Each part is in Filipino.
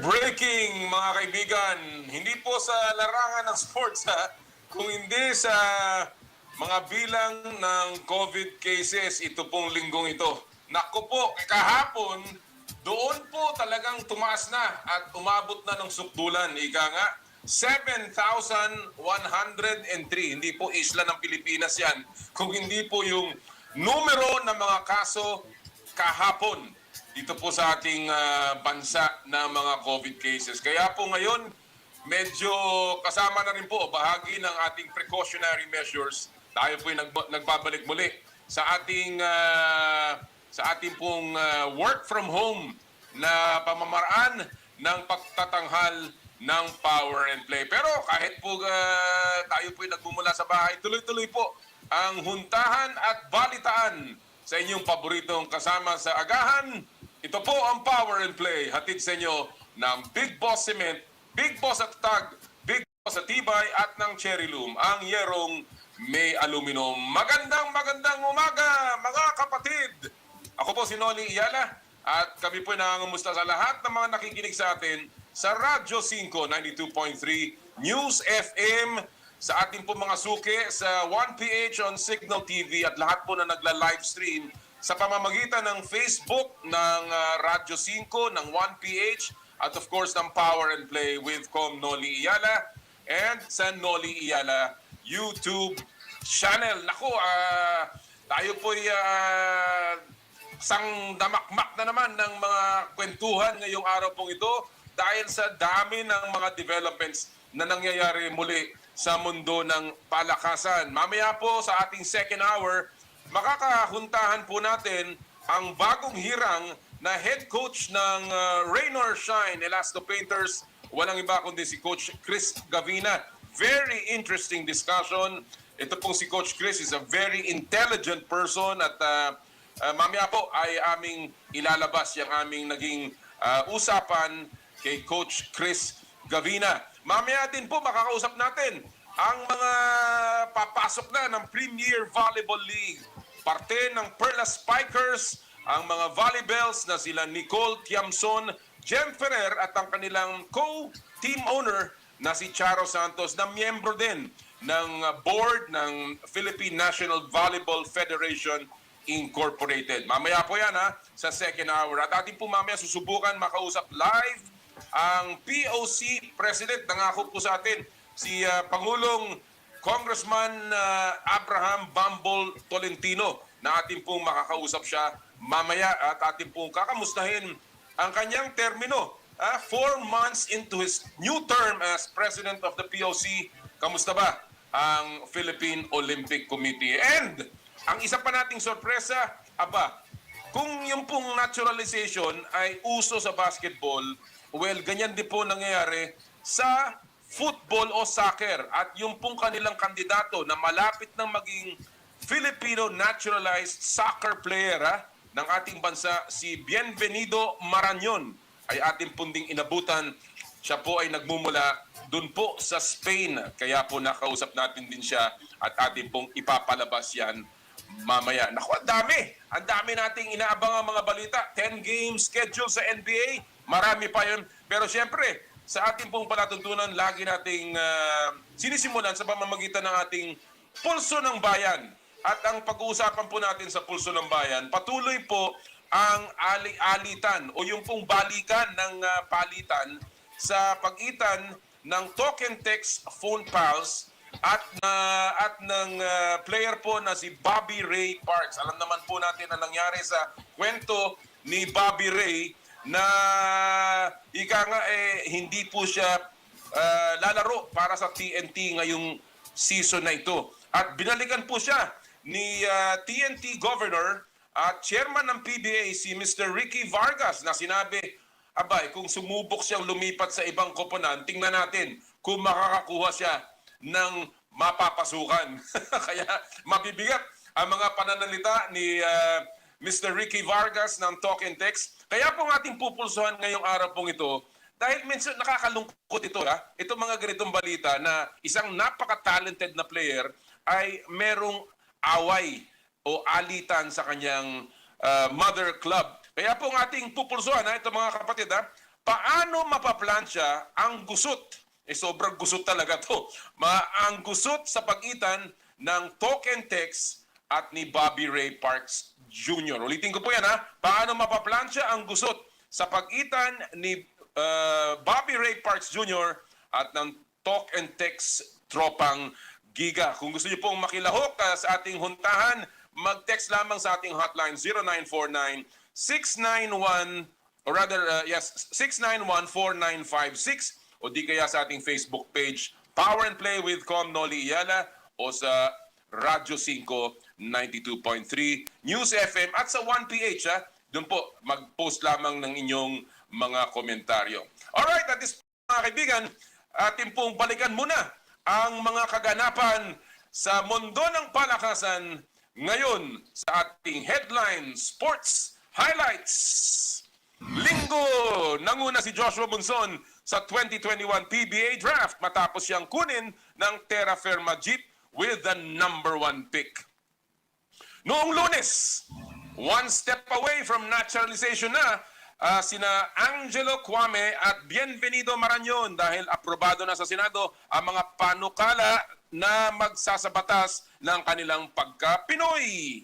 Breaking mga kaibigan, hindi po sa larangan ng sports kung hindi sa mga bilang ng COVID cases ito pong linggong ito. Naku po, kahapon, doon po talagang tumaas na at umabot na ng sukdulan. Ika nga, 7,103. Hindi po isla ng Pilipinas yan. Kung hindi po yung numero ng mga kaso kahapon dito po sa ating bansa na mga COVID cases. Kaya po ngayon, medyo kasama na rin po bahagi ng ating precautionary measures. Tayo po nagbabalik muli sa ating pong work from home na pamamaraan ng pagtatanghal ng power and play. Pero kahit po tayo po nagmumula sa bahay, tuloy-tuloy po ang huntahan at balitaan sa inyong paboritong kasama sa agahan. Ito po ang Power and Play, hatid sa inyo ng Big Boss Cement, Big Boss at Tag, Big Boss at Tibay at ng Cherry Loom, ang yerong may aluminum. Magandang umaga mga kapatid! Ako po si Noli Iyala at kami po nangangamusta sa lahat ng mga nakikinig sa atin sa Radyo 5, 92.3, News FM, sa ating po mga suki sa 1PH on Signal TV at lahat po na nagla-livestream sa pamamagitan ng Facebook, ng Radyo 5, ng 1PH, at of course ng Power and Play with Com Noli Iyala and sa Noli Iyala YouTube channel. Naku, tayo po'y isang damakmak na naman ng mga kwentuhan ngayong araw pong ito dahil sa dami ng mga developments na nangyayari muli sa mundo ng palakasan. Mamaya po sa ating second hour, makakahuntahan po natin ang bagong hirang na head coach ng Shine Elastopainters. Walang iba kundi si Coach Chris Gavina. Very interesting discussion. Ito pong si Coach Chris is a very intelligent person at mamaya po ay aming ilalabas yung aming naging usapan kay Coach Chris Gavina. Mamaya din po makakausap natin ang mga papasok na ng Premier Volleyball League. Parte ng Perlas Spikers, ang mga volleybells na sila Nicole Tiamzon, Jem Ferrer at ang kanilang co-team owner na si Charo Santos na miyembro din ng board ng Philippine National Volleyball Federation Incorporated. Mamaya po yan sa second hour. At ating po mamaya susubukan makausap live ang POC President. Nangako po sa atin si Pangulong Congressman Abraham Bambol Tolentino na ating pong makakausap siya mamaya at ating pong kakamustahin ang kanyang termino. 4 months into his new term as President of the POC, kamusta ba ang Philippine Olympic Committee? And ang isa pa nating sorpresa, kung yung pong naturalization ay uso sa basketball, well, ganyan din po nangyayari sa football o soccer at yung pong kanilang kandidato na malapit nang maging Filipino naturalized soccer player ng ating bansa, si Bienvenido Maran ay ating punding inabutan. Siya po ay nagmumula dun po sa Spain. Kaya po nakausap natin din siya at ating pong ipapalabas yan mamaya. Naku, ang dami nating inaabang mga balita. 10 games schedule sa NBA. Marami pa yun. Pero siyempre, sa ating pong palatuntunan, lagi nating sinisimulan sa pamamagitan ng ating Pulso ng Bayan. At ang pag-uusapan po natin sa Pulso ng Bayan, patuloy po ang alitan o yung pong balikan ng palitan sa pagitan ng token text phone pals at ng player po na si Bobby Ray Parks. Alam naman po natin ang nangyari sa kwento ni Bobby Ray na hindi po siya lalaro para sa TNT ngayong season na ito. At binalikan po siya ni TNT Governor at Chairman ng PBA si Mr. Ricky Vargas na sinabi, kung sumubok siyang lumipat sa ibang koponan, tingnan natin kung makakakuha siya ng mapapasukan. Kaya mabibigat ang mga pananalita ni Mr. Ricky Vargas ng Talk and Text. Kaya po ating pupulsuhan ngayong araw pong ito, dahil minsan nakakalungkot ito, itong mga ganitong balita na isang napaka-talented na player ay merong away o alitan sa kanyang mother club. Kaya po ating pupulsuhan, ito mga kapatid, paano mapaplansya ang gusot? Sobrang gusot talaga to. Ang gusot sa pagitan ng talk and text at ni Bobby Ray Parks Jr. Ulitin ko po yan ha. Paano mapaplansya ang gusot sa pagitan ni Bobby Ray Parks Jr. at ng talk and text Tropang Giga. Kung gusto niyo pong makilahok sa ating huntahan, mag-text lamang sa ating hotline 0949-691 or rather, 691-4956 o di kaya sa ating Facebook page, Power and Play with Com Noli Iyala o sa Radyo 5 92.3 News FM at sa 1PH. Doon po, mag-post lamang ng inyong mga komentaryo. Alright, at this mga kaibigan, atin pong balikan muna ang mga kaganapan sa mundo ng palakasan ngayon sa ating headline sports highlights. Linggo, nanguna si Joshua Bunson sa 2021 PBA Draft matapos siyang kunin ng Terra Firma Jeep with the #1 pick. Noong Lunes, one step away from naturalization na sina Angelo Kwame at Bienvenido Maran dahil aprobado na sa Senado ang mga panukala na magsasabatas ng kanilang pagka-Pinoy.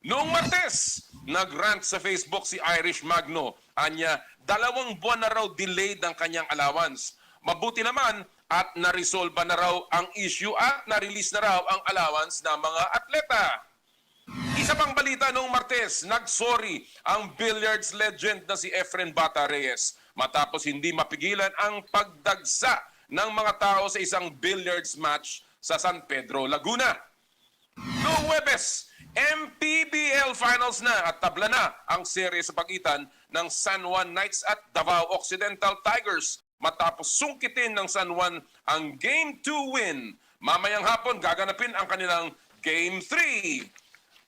Noong Martes, nag-rant sa Facebook si Irish Magno. Anya, 2 buwan na raw delayed ang kanyang allowance. Mabuti naman at na-resolve na raw ang issue at na-release na raw ang allowance ng mga atleta. Isa pang balita noong Martes, nag-sorry ang billiards legend na si Efren Bata Reyes matapos hindi mapigilan ang pagdagsa ng mga tao sa isang billiards match sa San Pedro, Laguna. Noong Huwebes, MPBL Finals na at tabla na ang serye sa pagitan ng San Juan Knights at Davao Occidental Tigers matapos sungkitin ng San Juan ang Game 2 win. Mamayang hapon gaganapin ang kanilang Game 3.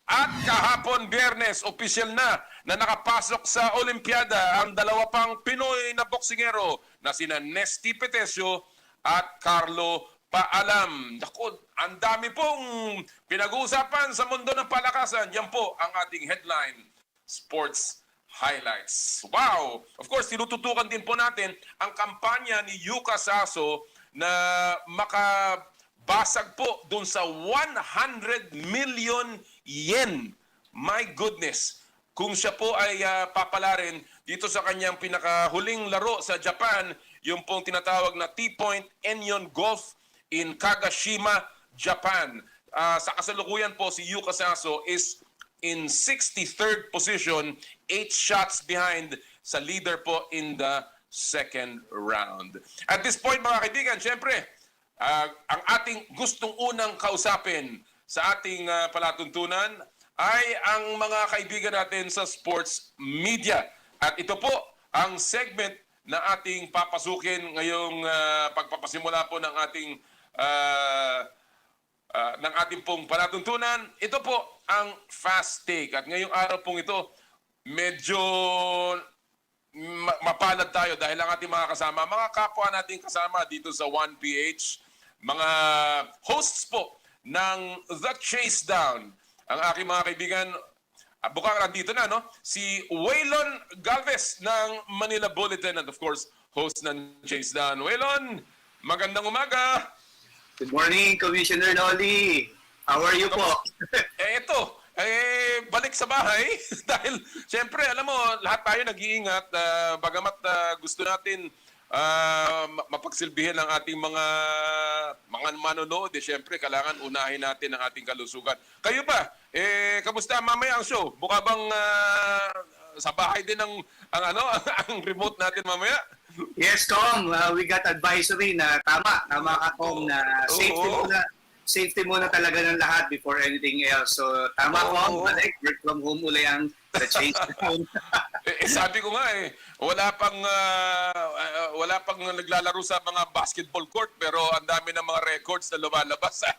At kahapon Biyernes, opisyal na nakapasok sa Olimpiada ang 2 pang Pinoy na boksingero na sina Nesty Petesio at Carlo Paalam. Naku, ang dami pong pinag-uusapan sa mundo ng palakasan. Yan po ang ating headline sports highlights. Wow! Of course, tinututukan din po natin ang kampanya ni Yuka Saso na makabasag po dun sa 100 million yen. My goodness! Kung siya po ay papalarin dito sa kanyang pinakahuling laro sa Japan, yung pong tinatawag na T-Point Enyon Golf in Kagashima, Japan. Sa kasalukuyan po, si Yuka Saso is in 63rd position, 8 shots behind sa leader po in the second round. At this point, mga kaibigan, syempre, ang ating gustong unang kausapin sa ating palatuntunan ay ang mga kaibigan natin sa sports media. At ito po ang segment na ating papasukin ngayong pagpapasimula po ng ating pong palatuntunan. Ito po ang fast take. At ngayong araw pong ito, medyo mapalad tayo dahil ang ating mga kasama, mga kapwa nating kasama dito sa 1PH, mga hosts po ng The Chase Down. Ang aking mga kaibigan, bukang nandito na, no? Si Waylon Galvez ng Manila Bulletin and of course, host ng Chase Down. Waylon, magandang umaga! Good morning, Commissioner Noli. How are you po? Ito, balik sa bahay. Dahil, siyempre, alam mo, lahat tayo nag-iingat. Bagamat gusto natin mapagsilbihin ang ating mga manonood. Siyempre, kailangan unahin natin ang ating kalusugan. Kayo ba? Kamusta mamaya ang show? Buka bang sa bahay din ang remote natin mamaya? Yes, Tom. We got advisory na tama ka, Tom, na safety muna talaga ng lahat before anything else. So, tama, Tom. Balik, work from home uli ang The Chase Down. Sabi ko nga wala pang naglalaro sa mga basketball court pero ang dami ng mga records na lumalabas sa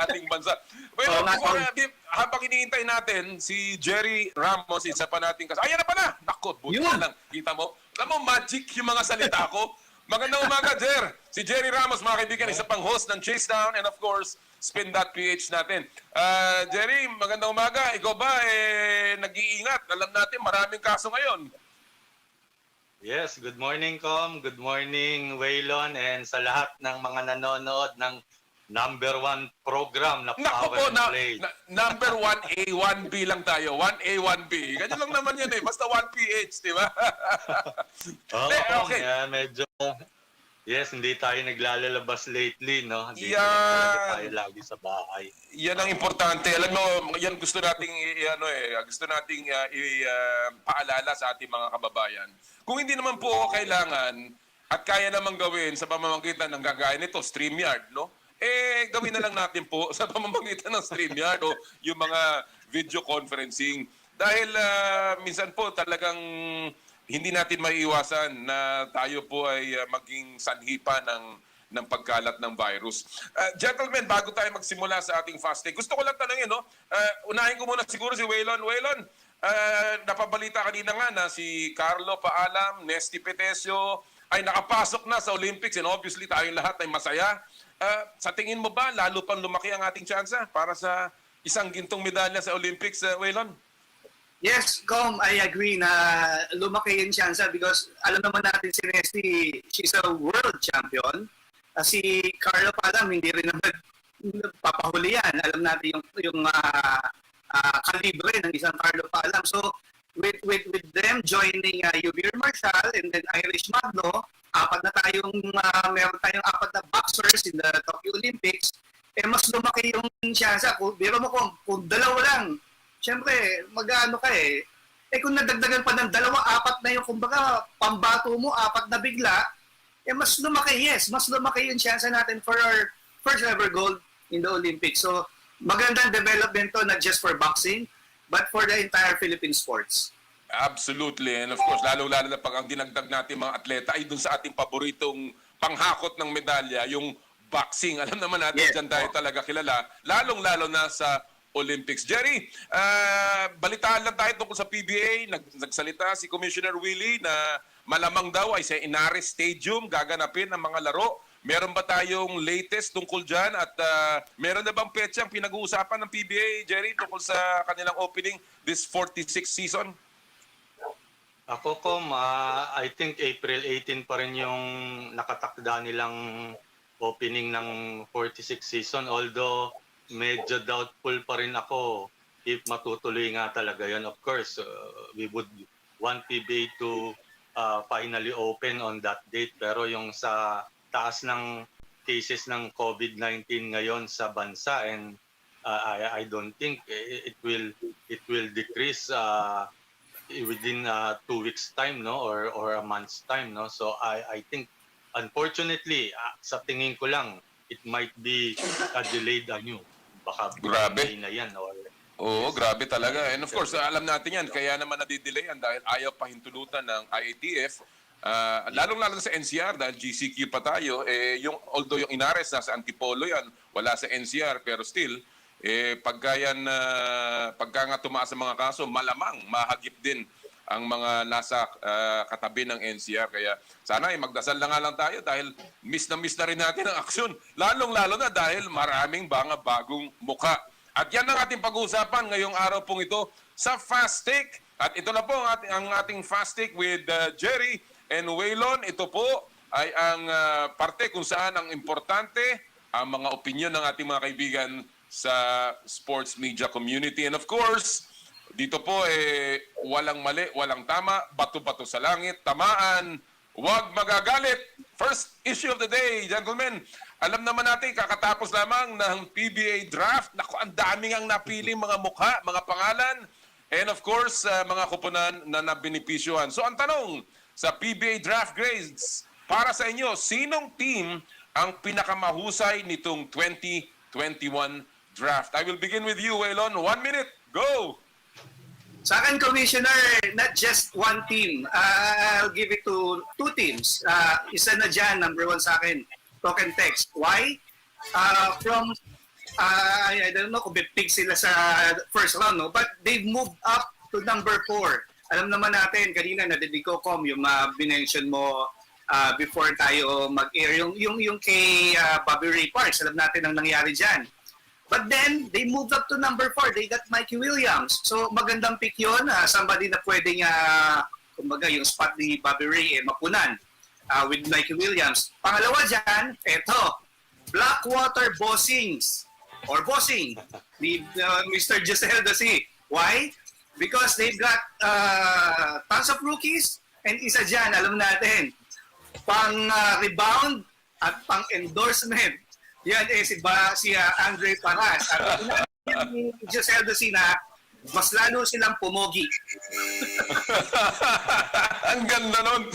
ating bansa. Well, habang iniintay natin si Jerry Ramos, isa pa nating ayan na pala. Nako, buti na lang. Kita mo? Alam mo, magic yung mga salita ko. Magandang umaga, Jer. Si Jerry Ramos, mga kaibigan, isa pang host ng Chase Down and of course, Spin.ph natin. Jerry, magandang umaga. Ikaw ba, nag-iingat? Alam natin, maraming kaso ngayon. Yes, good morning, Com. Good morning, Waylon, and sa lahat ng mga nanonood ng #1 program na Naku Power po, and Play. number 1A, 1B lang tayo. 1A, 1B. Ganyan lang naman yun eh. Basta 1PH, di ba? Oo, Okay. medyo, yes, hindi tayo naglalabas lately, no? Dito Yan. lang talaga tayo lagi sa bahay. Yan ang importante. Alam mo, yan gusto nating paalala sa ating mga kababayan. Kung hindi naman po kailangan at kaya namang gawin sa pamamagitan ng gagaya nito, StreamYard, no? Gawin na lang natin po sa pamamagitan ng StreamYard o yung mga video conferencing. Dahil minsan po talagang hindi natin maiiwasan na tayo po ay maging sanhi pa ng pagkalat ng virus. Gentlemen, bago tayo magsimula sa ating fasting, gusto ko lang tanongin, no? Unahin ko muna siguro si Waylon. Waylon, napabalita kanina nga na si Carlo Paalam, Nesty Petesio ay nakapasok na sa Olympics and obviously tayong lahat ay masaya. Sa tingin mo ba, lalo pang lumaki ang ating tsansa para sa isang gintong medalya sa Olympics, Waylon? Yes, Com, I agree na lumaki yung chance because alam naman natin si Nesty, she's a world champion. Si Carlo Padam, hindi rin naman papahuli yan. Alam natin yung kalibre ng isang Carlo Padam. So, with them joining Yubir Marshall and then Irish Magno, meron tayong 4 na boxers in the Tokyo Olympics, mas lumaki yung chance. Biro mo kung dalawa lang, siyempre, mag-ano ka eh. Kung nadagdagan pa ng 2, 4 na yung, kumbaga, pambato mo, 4 na bigla, mas lumaki, yes. Mas lumaki yung chance natin for our first ever gold in the Olympics. So, magandang development to, not just for boxing, but for the entire Philippine sports. Absolutely. And of course, lalo-lalo na pag ang dinagdag natin mga atleta ay dun sa ating paboritong panghakot ng medalya, yung boxing. Alam naman natin, yes, dyan tayo talaga kilala. Lalong-lalo na sa Olympics. Jerry, balitaan lang tayo tungkol sa PBA. Nagsalita si Commissioner Willie na malamang daw ay sa Inares Stadium gaganapin ang mga laro. Meron ba tayong latest tungkol dyan? At meron na bang petsang pinag-uusapan ng PBA, Jerry, tungkol sa kanilang opening this 46th season? Ako, Com, I think April 18 pa rin yung nakatakda nilang opening ng 46th season. Although, medyo doubtful pa rin ako if matutuloy nga talaga yun. Of course, we would want PBA to finally open on that date. Pero yung sa taas ng cases ng COVID-19 ngayon sa bansa, and I don't think it will decrease within 2 weeks time, no, or a month's time, no. So I think unfortunately sa tingin ko lang it might be a delayed baka Grabe. na yan or Oo, grabe talaga. And of course, alam natin yan, kaya naman nadidelayan dahil ayaw pahintulutan ng IATF. Lalong-lalo na sa NCR dahil GCQ pa tayo. Although yung Inares nasa Antipolo yan, wala sa NCR, pero still, pagka nga tumaas ang mga kaso, malamang mahagip din ang mga nasa katabi ng NCR. Kaya sana magdasal na nga lang tayo dahil miss na rin natin ang aksyon. Lalong-lalo na dahil maraming mga bagong muka. At yan ang ating pag-uusapan ngayong araw pong ito sa Fast Take. At ito na po ang ating Fast Take with Jerry and Waylon. Ito po ay ang parte kung saan ang importante ang mga opinion ng ating mga kaibigan sa sports media community. And of course, dito po walang mali, walang tama, bato-bato sa langit, tamaan, huwag magagalit. First issue of the day, gentlemen. Alam naman natin, kakatapos lamang ng PBA draft. Naku, ang daming ang napiling mga mukha, mga pangalan. And of course, mga kupunan na nabinipisyuhan. So ang tanong sa PBA draft grades, para sa inyo, sinong team ang pinakamahusay nitong 2021 draft? I will begin with you, Waylon. 1 minute, go! Sa akin, Commissioner, not just one team. I'll give it to 2 teams. Isa na dyan, number 1 sa akin, talk and text. Why? I don't know kung big sila sa first round, no? But they've moved up to number 4. Alam naman natin, kanina nadidig ko, yung binention mo before tayo mag-air, yung kay Bobby Ray Parks, alam natin ang nangyari dyan. But then, they moved up to number 4. They got Mikey Williams. So, magandang pick yun. Somebody na pwedeng kumbaga yung spot ni Bobby Ray mapunan with Mikey Williams. Pangalawa dyan, eto, Blackwater Bossings or Bossing ni Mr. Giselle Dasi. Why? Because they've got tons of rookies and isa dyan, alam natin, pang rebound at pang endorsement. Yan si Andre Paras. At ni Giselle Dasi na mas lalo silang pumogi. Ang ganda nun.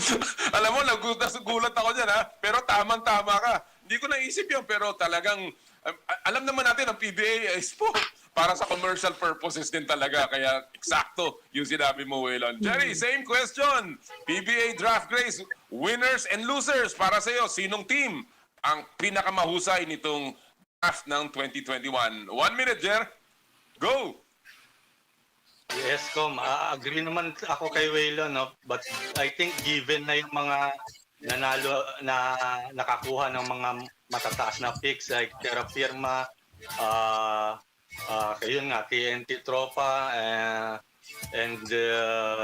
Alam mo, nagulat ako dyan, ha? Pero tamang-tama ka. Hindi ko naisip yun, pero talagang, alam naman natin, ang PBA is para sa commercial purposes din talaga. Kaya eksakto yung sinabi mo, Waylon. Jerry, same question. PBA draft grades, winners and losers. Para sa iyo, sinong team ang pinakamahusay nitong draft ng 2021? 1 minute, Jer. Go! Yes, Com. Agree naman ako kay Waylon, no? But I think given na yung mga nanalo na nakakuha ng mga matataas na picks like Terra Firma, yun nga, TNT Tropa, and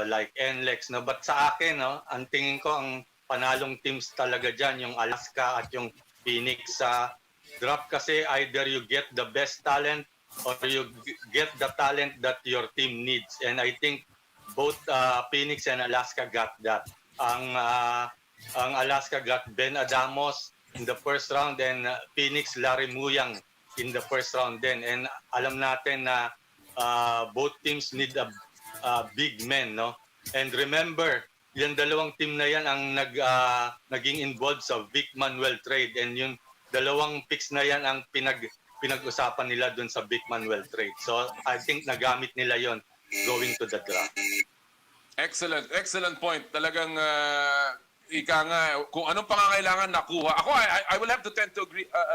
like NLEX, no? But sa akin, no, ang tingin ko ang panalong teams talaga dyan, yung Alaska at yung Phoenix sa draft kasi either you get the best talent or you get the talent that your team needs. And I think both Phoenix and Alaska got that. Ang Alaska got Ben Adamos in the first round and Phoenix Larry Muyang in the first round din. And alam natin na both teams need a big men, no? And remember, yung dalawang team na yan ang naging involved sa Vic Manuel trade. And yung dalawang picks na yan ang pinag-usapan nila dun sa Big Manuel trade. So, I think nagamit nila yon going to the draft. Excellent point. Talagang, ika nga, kung anong pangangailangan nakuha. Ako, I will have to tend to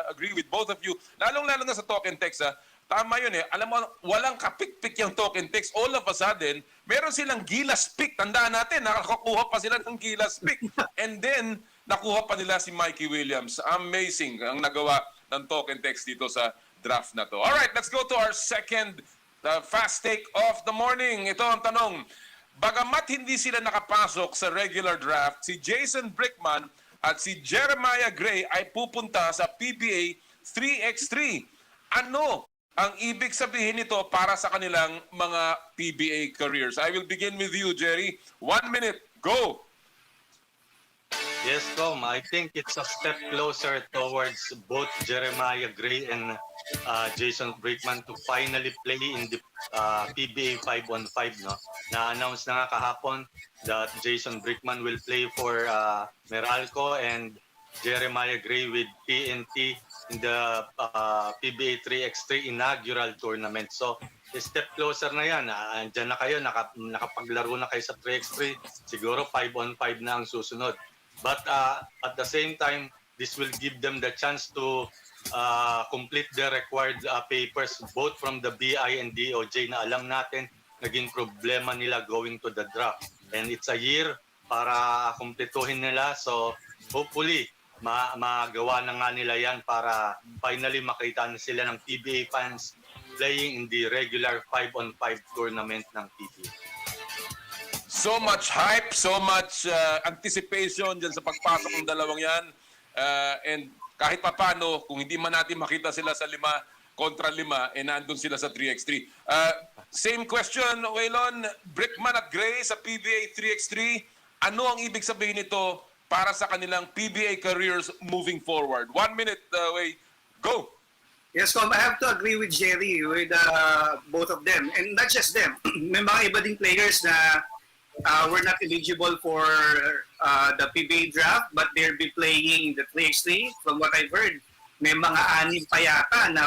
agree with both of you. Lalong-lalo na sa talk and text, ha. Tama yun eh. Alam mo, walang kapik-pik yung talk and text. All of a sudden, meron silang gilas pick. Tandaan natin, nakakuha pa sila ng gilas pick. And then, nakuha pa nila si Mikey Williams. Amazing ang nagawa ng talk and text dito sa draft na to. Alright, let's go to our second fast take of the morning. Ito ang tanong. Bagamat hindi sila nakapasok sa regular draft, si Jason Brickman at si Jeremiah Gray ay pupunta sa PBA 3x3. Ano ang ibig sabihin nito para sa kanilang mga PBA careers? I will begin with you, Jerry. 1 minute, go! Yes, Tom. I think it's a step closer towards both Jeremiah Gray and Jason Brickman to finally play in the PBA 5-on-5. No? Na-announce na nga kahapon that Jason Brickman will play for Meralco and Jeremiah Gray with TNT in the PBA 3x3 inaugural tournament. So, a step closer na yan. Diyan na kayo, nakapaglaro na kayo sa 3x3. Siguro 5-on-5 na ang susunod. But at the same time, this will give them the chance to complete the required papers both from the BI and DOJ na alam natin naging problema nila going to the draft. And it's a year para kumpletuhin nila. So hopefully, magawa na nga nila yan para finally makita na sila ng PBA fans playing in the regular 5-on-5 tournament ng PBA. So much hype, so much anticipation dyan sa pagpasok ng dalawang yan. And kahit papano, kung hindi man natin makita sila sa 5 kontra 5, nandun sila sa 3x3. Same question, Waylon. Brickman at Gray sa PBA 3x3. Ano ang ibig sabihin nito para sa kanilang PBA careers moving forward? 1 minute, Way. Go! Yes, Tom, I have to agree with Jerry, with both of them. And not just them. May mga iba ding players na were not eligible for the PBA draft, but they'll be playing the 3x3. From what I've heard, may mga 6 pa yata na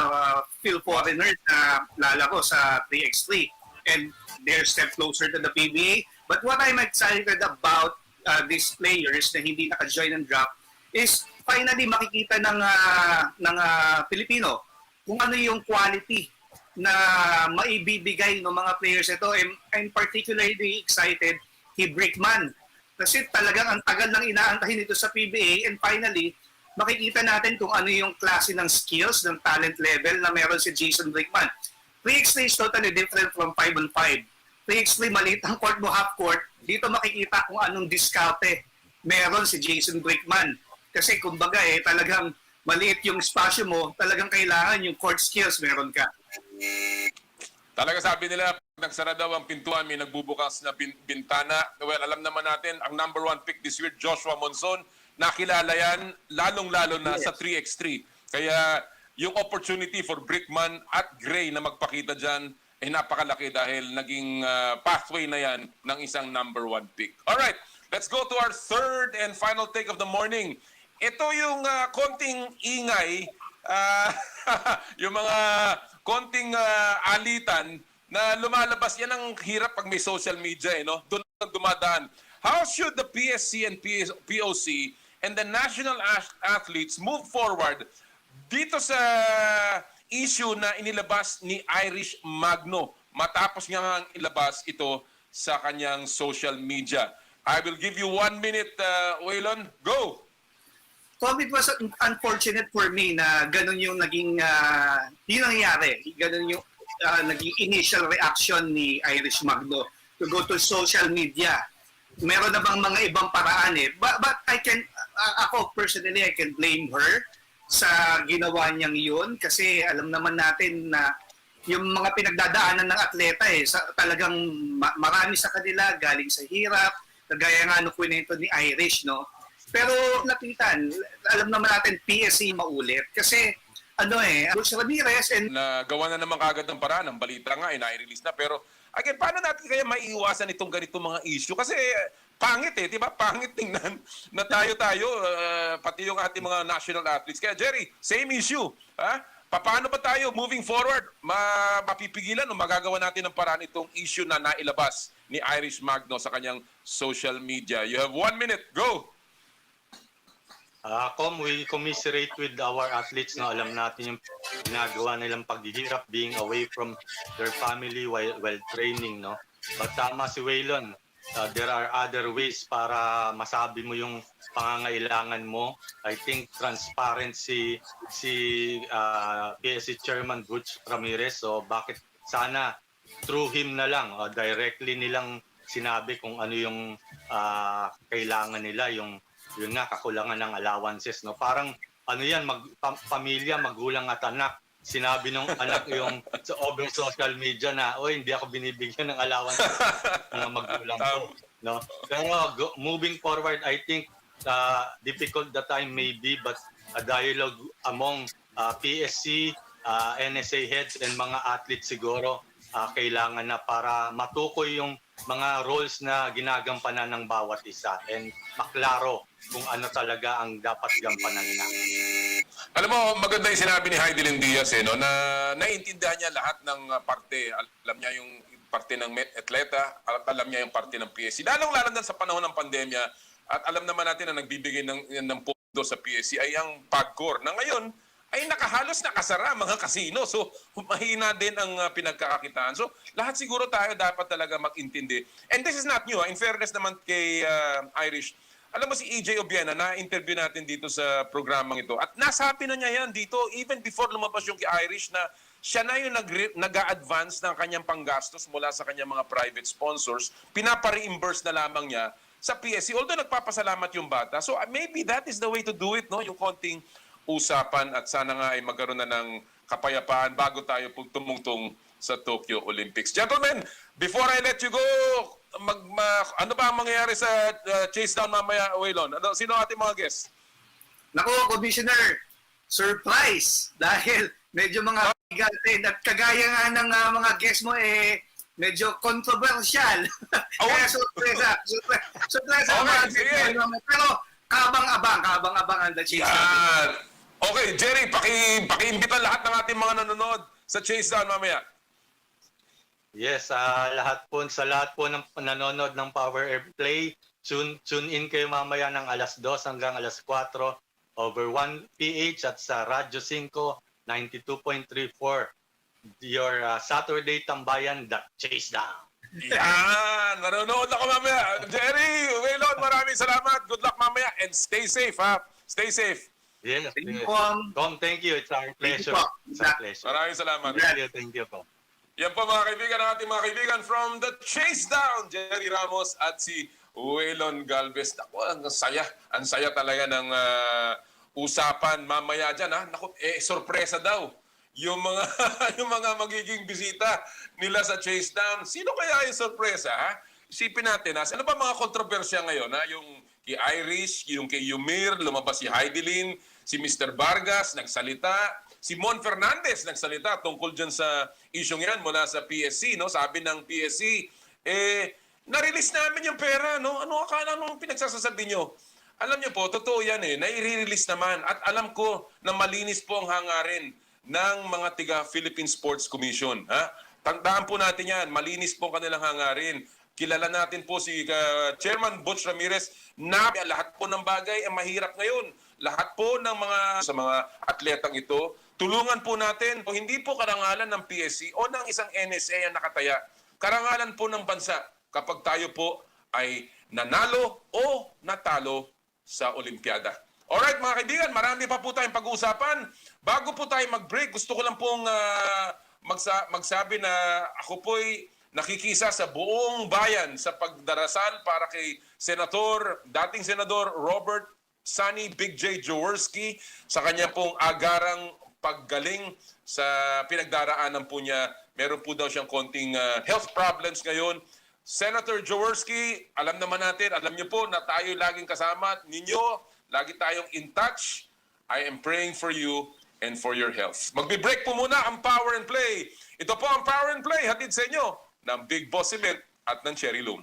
fill foreigners na lalaro sa 3x3. And they're step closer to the PBA. But what I'm excited about these players na hindi naka-join ng draft is finally makikita ng Pilipino kung ano yung quality na maibibigay ng mga players ito. I'm particularly excited kay Brickman kasi talagang ang tagal nang inaantahin ito sa PBA and finally makikita natin kung ano yung klase ng skills, ng talent level na meron si Jason Brickman. 3x3 is totally different from 5-on-5. 3x3 maliit ang court mo, half court, dito makikita kung anong diskarte meron si Jason Brickman. Kasi kumbaga talagang maliit yung espasyo mo, talagang kailangan yung court skills meron ka. Talaga sabi nila, pag nagsara daw ang pintuan, may nagbubukas na bintana. Well, alam naman natin, ang number 1 pick this year, Joshua Monzon, nakilala yan, lalong-lalo na sa 3x3. Kaya yung opportunity for Brickman at Gray na magpakita dyan ay napakalaki dahil naging pathway na yan ng isang number 1 pick. Alright, let's go to our third and final take of the morning. Ito yung konting ingay, yung mga konting alitan na lumalabas. Yan ang hirap pag may social media, no? Doon ang dumadaan. How should the PSC and POC and the national athletes move forward dito sa issue na inilabas ni Irish Magno matapos nga ilabas ito sa kanyang social media? I will give you 1 minute, Waylon. Go! It was unfortunate for me na ganun yung naging yung nangyari. Ganun yung naging initial reaction ni Irish Magno to go to social media. Meron na bang mga ibang paraan But ako personally, I can blame her sa ginawa niyang yun kasi alam naman natin na yung mga pinagdadaanan ng atleta talagang marami sa kanila galing sa hirap, kagaya nga nung kwento ni Irish, no? Pero lapitan, alam naman natin PSC maulit kasi Bruce Ramirez and Nagawa na naman kagad ng paraan. Ang balita nga, nai-release na. Pero again, paano natin kaya maiiwasan itong ganitong mga issue? Kasi pangit di ba? Pangit tingnan na tayo, pati yung ating mga national athletes. Kaya Jerry, same issue. Ha? Paano ba tayo moving forward? Mapipigilan o magagawa natin ng paraan itong issue na nailabas ni Irish Magno sa kanyang social media? You have 1 minute. Go! We commiserate with our athletes. No? Alam natin yung ginagawa nilang paghihirap, being away from their family while training. No? But tama si Waylon, there are other ways para masabi mo yung pangangailangan mo. I think transparency si PSC Chairman Butch Ramirez. So bakit sana through him na lang, directly nilang sinabi kung ano yung kailangan nila, yun nga, kakulangan ng allowances, no? Parang, pamilya, magulang at anak. Sinabi nung anak yung over social media na, hindi ako binibigyan ng allowances ng magulang ko, no? Pero moving forward, I think, difficult the time may be, but a dialogue among PSC, NSA heads, and mga athletes siguro, kailangan na para matukoy yung mga roles na ginagampanan ng bawat isa and maklaro kung ano talaga ang dapat gampanan nila. Alam mo, maganda yung sinabi ni Heidelin Diaz na naiintindihan niya lahat ng parte. Alam niya yung parte ng atleta, alam niya yung parte ng PSC. Lalong-lalo na sa panahon ng pandemya at alam naman natin na nagbibigay ng pondo sa PSC ay ang PAGCOR na ngayon ay nakahalos nakasara mga kasino. So, mahina din ang pinagkakakitaan. So, lahat siguro tayo dapat talaga mag-intindi. And this is not new. In fairness naman kay Irish, alam mo si EJ Obiena, na-interview natin dito sa programang ito. At nasabi na niya yan dito, even before lumabas yung kay Irish, na siya na yung nag-a-advance ng kanyang panggastos mula sa kanyang mga private sponsors. Pinapa-reimburse na lamang niya sa PSC. Although nagpapasalamat yung bata. So, maybe that is the way to do it, no? Yung konting usapan at sana nga ay magkaroon na ng kapayapaan bago tayo tumungtong sa Tokyo Olympics. Gentlemen, before I let you go, ano ba ang mangyayari sa chase down mamaya, Waylon? Sino ating mga guests? Naku, Commissioner, surprise! Dahil medyo mga bigatin at kagaya nga ng mga guests mo medyo controversial. Kaya surpresa. Surpresa mga guests. Pero kabang-abang ang the chase down. Okay, Jerry, paki-imbita lahat ng ating mga nanonood sa chase down mamaya. Yes, sa lahat po ng nanonood ng Power Airplay, tune in kayo mamaya ng alas 2 hanggang alas 4 over 1 PH at sa Radyo 5 92.34. Your Saturday tambayan, the chase down. Yan, nanonood ako mamaya. Jerry, Waylon, maraming salamat. Good luck mamaya and stay safe, ha? Stay safe. Yes, Thank you, Tom, thank you. It's our pleasure. It's our pleasure. Maraming salamat. Thank you po. Yan po mga kaibigan, ang ating mga kaibigan from the Chase Down, Jerry Ramos at si Waylon Galvez. Naku, ang saya talaga ng usapan mamaya dyan. Ha? Naku, sorpresa daw yung mga yung mga magiging bisita nila sa Chase Down. Sino kaya yung sorpresa? Ha? Isipin natin, ha? Ano ba mga kontrobersya ngayon? Ha? Yung kay Irish, yung kay Yumir, lumabas si Heidelin, si Mr. Vargas, nagsalita. Si Mon Fernandez nagsalita tungkol dyan sa isyong yan mula sa PSC. No? Sabi ng PSC, na-release namin yung pera. No? Ano akala nung pinagsasasabi nyo? Alam nyo po, totoo yan nai-release naman. At alam ko na malinis po ang hangarin ng mga tiga Philippine Sports Commission. Ha? Tandaan po natin yan, malinis po ang kanilang hangarin. Kilala natin po si Chairman Butch Ramirez na lahat po ng bagay ay mahirap ngayon. Lahat po ng sa mga atletang ito, tulungan po natin. O hindi po karangalan ng PSC o ng isang NSA ang nakataya. Karangalan po ng bansa kapag tayo po ay nanalo o natalo sa Olimpiada. Alright mga kaibigan, marami pa po tayong pag-uusapan. Bago po tayo mag-break, gusto ko lang pong magsabi na ako po'y nakikisa sa buong bayan sa pagdarasal para kay dating Senador Robert Sonny Big J Jaworski sa kanya pong agarang paggaling sa pinagdaraanan po niya. Meron po daw siyang konting health problems ngayon. Senator Jaworski, alam naman natin, alam niyo po na tayo laging kasama ninyo, lagi tayong in touch. I am praying for you and for your health. Magbe-break po muna ang Power and Play. Ito po ang Power and Play, hatid sa inyo ng Big Boss Cement at ng Cherry Loom.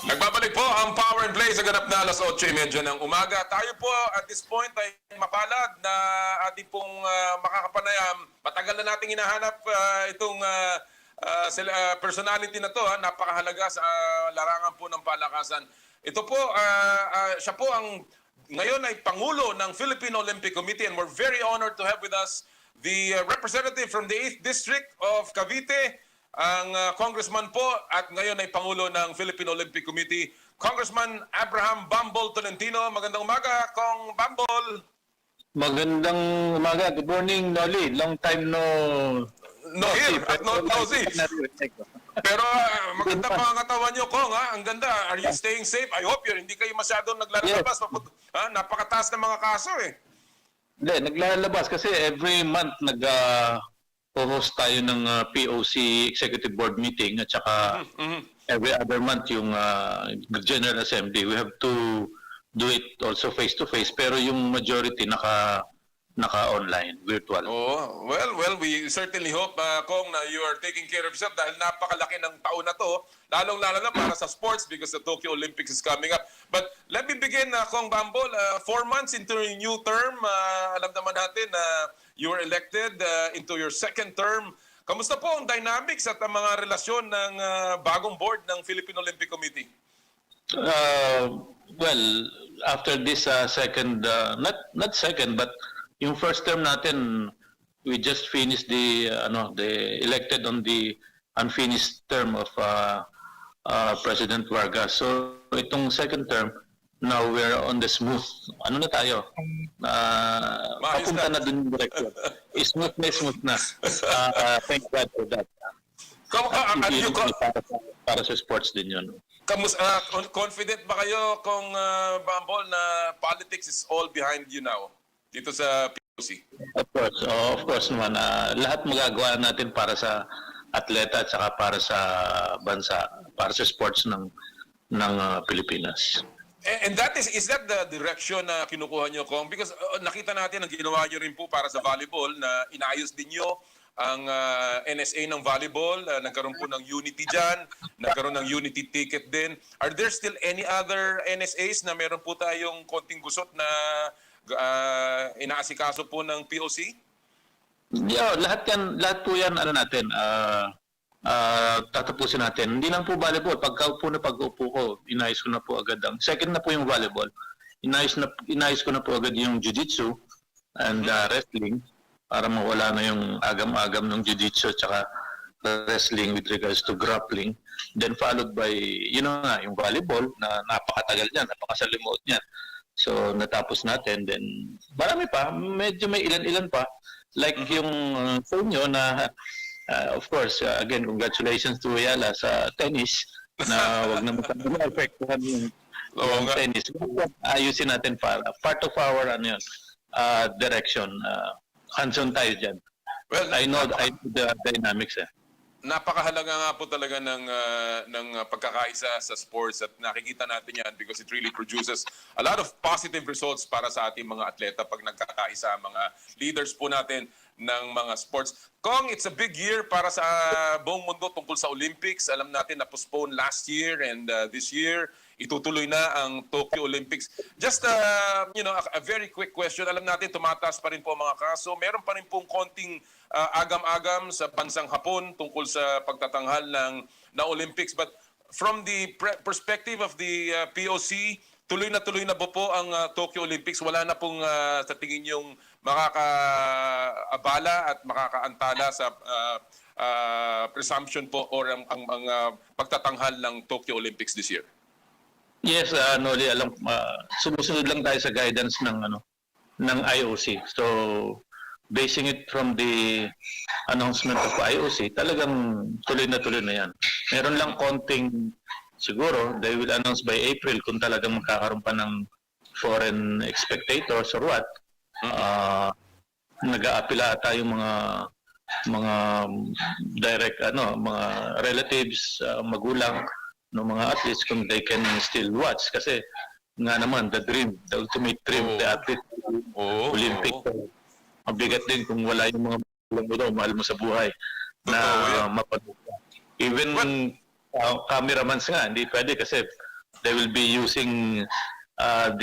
Nagbabalik po ang Power and Play sa ganap na alas 8:30 ng umaga. Tayo po at this point ay mapalad na ating pong makakapanayam. Matagal na nating hinahanap itong personality na to. Napakahalaga sa larangan po ng palakasan. Ito po, siya po ang ngayon ay Pangulo ng Philippine Olympic Committee and we're very honored to have with us the representative from the 8th District of Cavite, ang congressman po at ngayon ay Pangulo ng Philippine Olympic Committee, Congressman Abraham Bambol Tolentino. Magandang umaga, Kong Bambol. Magandang umaga. Good morning, Noli. Long time No here at no see. Pero maganda pa ang katawan nyo, Kong. Ha? Ang ganda. Are you staying safe? I hope hindi kayo masyadong naglalabas. Yes. Napakataas ng mga kaso eh. Hindi, naglalabas kasi every month nag-host tayo ng POC Executive Board meeting at saka every other month yung General Assembly. We have to do it also face-to-face pero yung majority naka-online, virtual. Oh, well, we certainly hope, Kong, na you are taking care of yourself dahil napakalaki ng taon na to, lalong-lalo na para sa sports because the Tokyo Olympics is coming up. But let me begin, Kong Bambol. 4 months into your new term, alam naman natin na you were elected into your second term. Kamusta po ang dynamics at ang mga relasyon ng bagong board ng Philippine Olympic Committee? Well, after this second, not second, but yung first term natin, we just finished the elected on the unfinished term of President Vargas. So itong second term, now we're on the smooth. Ano na tayo? Papunta na dun yung direction. Smooth na. Thank God for that. Para sa sports din yun. Confident ba kayo, Kong Bambol, na politics is all behind you now dito sa POC? Of course naman. Lahat magagawa natin para sa atleta at saka para sa bansa, para sa sports ng Pilipinas. And that is that the direction na kinukuha nyo, Kong? Because nakita natin ang ginawa nyo rin po para sa volleyball na inayos din nyo ang NSA ng volleyball, nagkaroon po ng unity dyan, nagkaroon ng unity ticket din. Are there still any other NSAs na meron po tayong konting gusot na inaasikaso po ng POC? Yeah, lahat po yan natin, tatapusin natin. Hindi lang po volleyball, pag-upo ko, inayos ko na po agad ang second na po yung volleyball. Inayos ko na po agad yung jiu-jitsu and wrestling para mawala na yung agam-agam ng jiu-jitsu at wrestling with regards to grappling. Then followed by, yung volleyball na napakatagal niyan, napakasalimuot niyan. So natapos natin, then marami pa, medyo may ilan-ilan pa. Like yung sa inyo na, of course, again, congratulations to Yala sa tennis na wag na maapektuhan yung tennis. Ayusin natin para part of our direction. Hands-on tayo dyan. Well, I know the dynamics. Napakahalaga nga po talaga ng pagkakaisa sa sports at nakikita natin yan because it really produces a lot of positive results para sa ating mga atleta pag nagkakaisa mga leaders po natin ng mga sports. Kong, it's a big year para sa buong mundo tungkol sa Olympics. Alam natin na postpone last year and this year itutuloy na ang Tokyo Olympics. Just a very quick question. Alam natin tumataas pa rin po ang mga kaso. Meron pa rin pong konting agam-agam sa bansang Hapon tungkol sa pagtatanghal ng Olympics. But from the perspective of the POC, tuloy na po ang Tokyo Olympics. Wala na pong sa tingin yung makakaabala at makakaantala sa presumption po or ang pagtatanghal ng Tokyo Olympics this year. Yes, Noli, sumusunod lang tayo sa guidance ng IOC. So, basing it from the announcement of IOC, talagang tuloy na yan. Meron lang konting, siguro, they will announce by April kung talagang magkakaroon pa ng foreign spectators or what. Nag-aapila ata yung mga direct, mga relatives, magulang, ng mga athletes kung they can still watch kasi nga naman the ultimate dream the athlete Olympic. Mabigat din kung wala yung mga mahal mo sa buhay na mapanood. Even cameramans nga hindi pwede kasi they will be using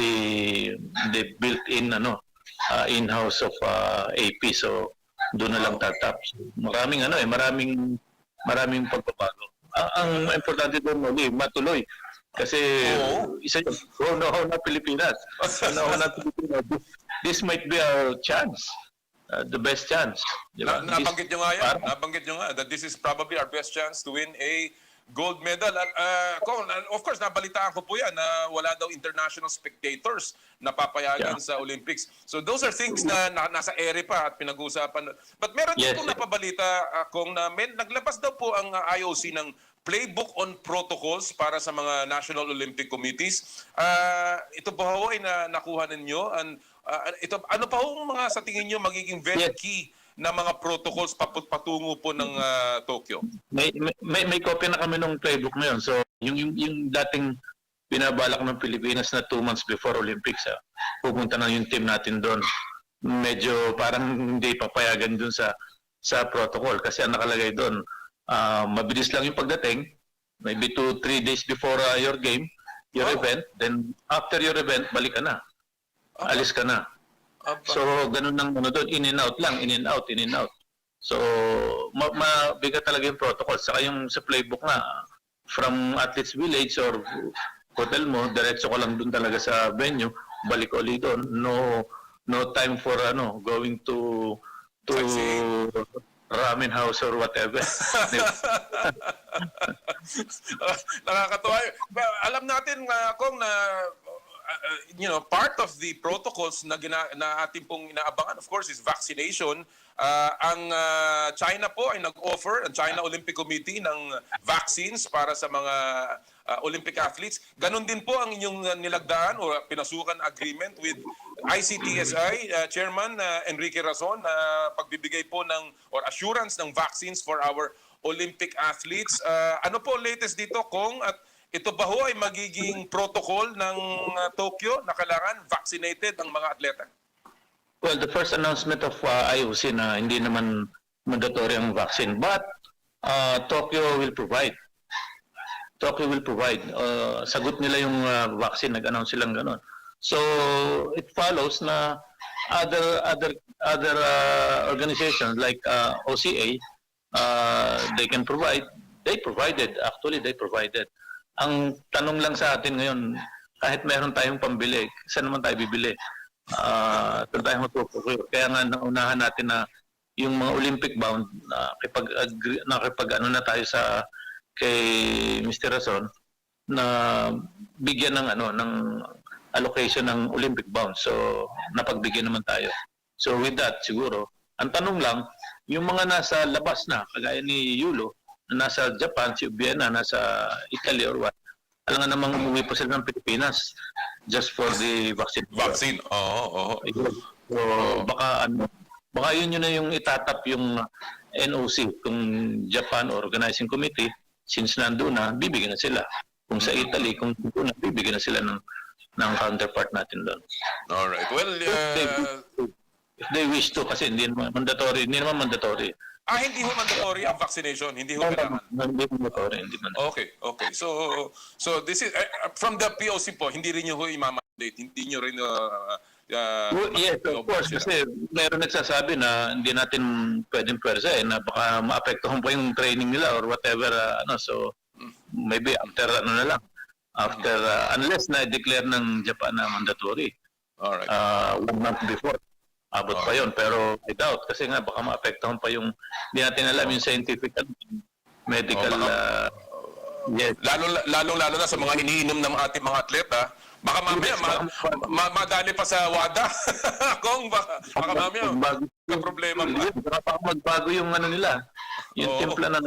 the built-in in-house of AP, so doon na lang tatap. Maraming maraming pagbabago. Ang importante doon matuloy kasi isa yun, na Pilipinas. This might be our chance the best chance. Di ba? Nabanggit nyo nga yan. Para- Nabanggit nyo nga that this is probably our best chance to win a gold medal. Of course, nabalitaan ko po yan na wala daw international spectators na papayagan sa Olympics. So those are things na nasa ere pa at pinag-uusapan. But meron din po napabalita kung na naglabas daw po ang IOC ng playbook on protocols para sa mga National Olympic Committees. Ito po ho ay nakuha ninyo. Ano pa ho mga sa tingin nyo magiging very key na mga protocols patungo po ng Tokyo? May copy na kami ng playbook na yun. So, yung dating binabalak ng Pilipinas na 2 months before Olympics, pupunta na yung team natin doon. Medyo parang hindi papayagan doon sa protocol kasi ang nakalagay doon, mabilis lang yung pagdating, maybe 2-3 days before your game, your event, then after your event, balik ka na. Alis ka na. So, ganun lang doon, in and out lang, in and out, in and out. So, mabigat talaga yung protocol. Saka yung sa playbook na, from athletes village or hotel mo, diretso ko lang doon talaga sa venue, balik ulit doon. No time for going to ramen house or whatever. Nakakatuwa. Alam natin kung na part of the protocols na ating pong inaabangan, of course, is vaccination. Ang China po ay nag-offer, ang China Olympic Committee, ng vaccines para sa mga Olympic athletes. Ganon din po ang inyong nilagdaan o pinasukan agreement with ICTSI, Chairman Enrique Razon, na pagbibigay po or assurance ng vaccines for our Olympic athletes. Ano po latest dito, Kong? At ito ba ho ay magiging protocol ng Tokyo na kailangan vaccinated ang mga atleta? Well, the first announcement of IOC na hindi naman mandatory ang vaccine, but Tokyo will provide. Tokyo will provide. Sagot nila yung vaccine, nag-announce silang gano'n. So it follows na other organizations like OCA, they can provide. They provided. Actually, they provided. Ang tanong lang sa atin ngayon, kahit meron tayong pambili, saan naman tayo bibili? Saan tayo matutukoy? Kaya nga naunahan natin na yung mga Olympic bound, nakipag-ano na tayo kay Mr. Razon na bigyan ng allocation ng Olympic bound. So napagbigyan naman tayo. So with that, siguro, ang tanong lang, yung mga nasa labas na, kagaya ni Yulo, nasa Japan, si Vienna, nasa Italy or what, alam nga namang umuwi pa sila ng Pilipinas just for the vaccine. Vaccine, oo. So, baka yun na yung itatap yung NOC, kung Japan Organizing Committee, since nandun na, bibigyan na sila. Kung sa Italy, kung nandun na, bibigyan na sila ng counterpart natin doon. Alright. Well, if they wish to, kasi hindi naman mandatory. hindi ho mandatory ang vaccination, hindi ho kailangan. Hindi mandatory. Okay. So this is from the POC po, hindi rin niyo ho i-mandate, hindi niyo rin yes, of course, kasi mayroon nagsasabi na hindi natin pwedeng pwersa na baka maapektuhan pa yung training nila or whatever, so maybe after unless na-declare ng Japan na mandatory. Alright. 1 month before. Abot pa yun, pero I doubt kasi nga baka maapektuhan pa yung hindi natin alam yung scientific medical yes. Lalo na sa mga iniinom ng ating mga atleta, baka mamaya madali pa sa WADA. Kung baka mamaya may problema pa. Baka magbago yung nila, yung timpla ng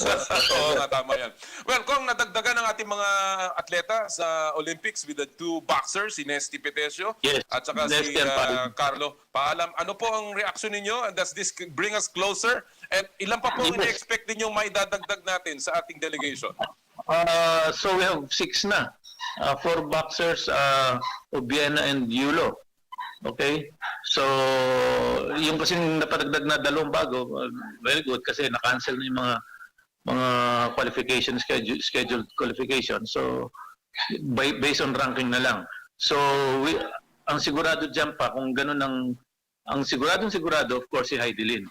Oo, tama yan. Well, kung nadagdagan ng ating mga atleta sa Olympics with the 2 boxers, si Nesty Petesio at saka si Carlo Paalam, ano po ang reaction ninyo? Does this bring us closer? And ilan pa po ini-expect ninyong may dadagdag natin sa ating delegation? So we have 6 na. 4 boxers, Obiena and Yulo. Okay? So, yung kasing napadagdag na 2 bago, very good kasi na-cancel na yung mga qualification, scheduled qualification. So, based on ranking na lang. So, ang sigurado dyan pa, kung ganun ang sigurado, of course, si Heidelin.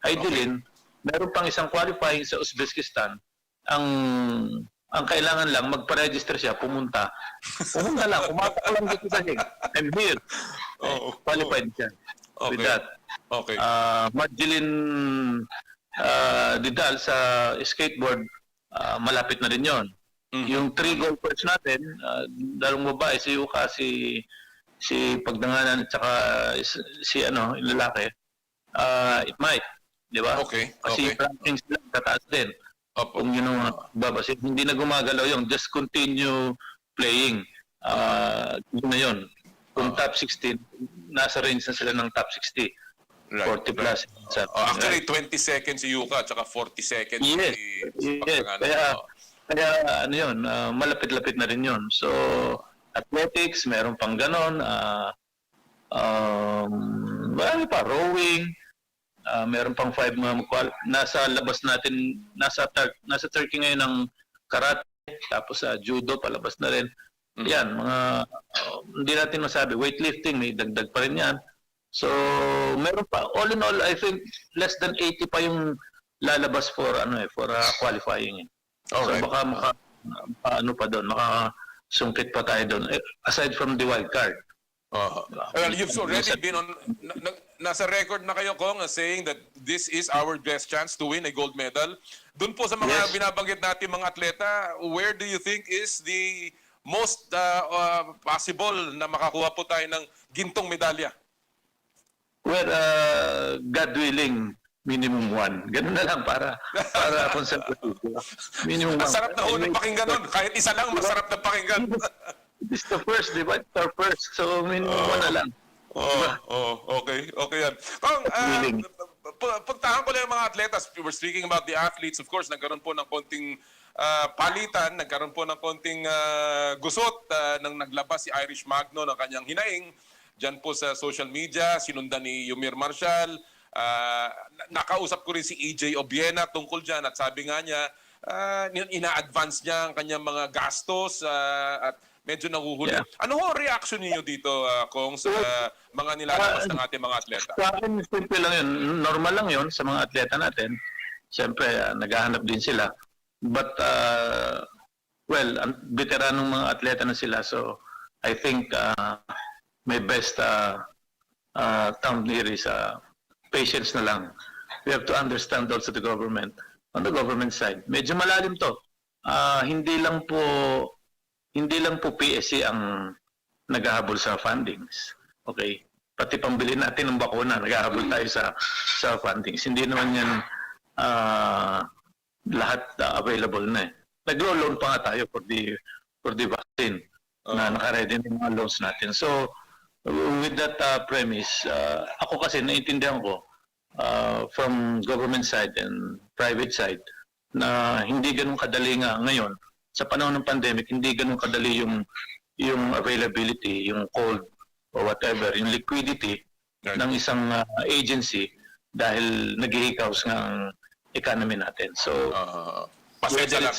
Heidelin, meron pang isang qualifying sa Uzbekistan. Ang kailangan lang, magpa-register siya, pumunta lang, kumata lang dito sa hig. I'm here. Qualified siya. Okay. with that. Okay. Magdalene Didal sa skateboard, malapit na rin yon. Yung 3 golfers natin, dalawang babae, si Yuka, si Pagdanganan, at saka si yung lalaki, it might, di ba? Okay. Kasi rankings lang, tataas din. Opo. Kung yun ang babasit, hindi na gumagalaw yung just continue playing. Yun na yun. Kung top 16, nasa range na sila ng top 60. Right. 40 plus. Actually, 20 seconds si Yuka at saka 40 seconds Yes. si Yes. Kaya ano yun, malapit-lapit na rin yun. So, athletics, meron pang ganon. Marami pa, rowing. Meron pang 5 mga nasa labas natin, nasa Turkey ngayon ng karate, tapos sa judo, palabas na rin. Yan, mga, hindi natin masabi, weightlifting, may dagdag pa rin yan. So, meron pa. All in all, I think less than 80 pa yung lalabas for qualifying. Alright. So, baka pa doon, makasungkit pa tayo doon. Aside from the wild card. Well, you've already been on, nasa record na kayo, Kong, saying that this is our best chance to win a gold medal. Doon po sa mga binabanggit natin mga atleta, where do you think is the most possible na makakuha po tayo ng gintong medalya? Well, God willing, minimum 1. Ganun na lang para conservative. Minimum 1. Ang sarap na ulit pakinggan nun. Kahit isa lang, masarap na pakinggan. It's the first, di ba? It's our first. So, minimum 1 na lang. Okay yan. Kung, pagtahan ko lang yung mga atletas, we're speaking about the athletes, of course, nagkaroon po ng konting palitan, nagkaroon po ng konting gusot nang naglabas si Irish Magno ng kanyang hinaing. Diyan po sa social media, sinundan ni Yumir Marshall. Nakausap ko rin si EJ Obiena tungkol dyan at sabi nga niya, ina-advance niya ang kanyang mga gastos at medyo nahuhuli. Yeah. Ano ho reaction niyo dito, Kong, sa mga nilalabas ng ating mga atleta? Sa akin, simple lang yun. Normal lang yun sa mga atleta natin. Siyempre, naghahanap din sila. But, veteranong mga atleta na sila. So, I think my best term here is patience na lang. We have to understand also the government. On the government side, medyo malalim to. Hindi lang po PSC ang naghahabol sa fundings. Okay? Pati pambili natin ng bakuna, naghahabol tayo sa fundings. Hindi naman yan lahat available na eh. Naglo-loan pa nga tayo for the vaccine na naka-ready ng mga loans natin. So, with that premise, ako kasi naiintindihan ko from government side and private side na hindi ganun kadali nga ngayon sa panahon ng pandemic, hindi ganun kadali yung availability, yung cold or whatever, yung liquidity ng isang agency dahil naghihikaos ng ang economy natin. So, pasensya lang.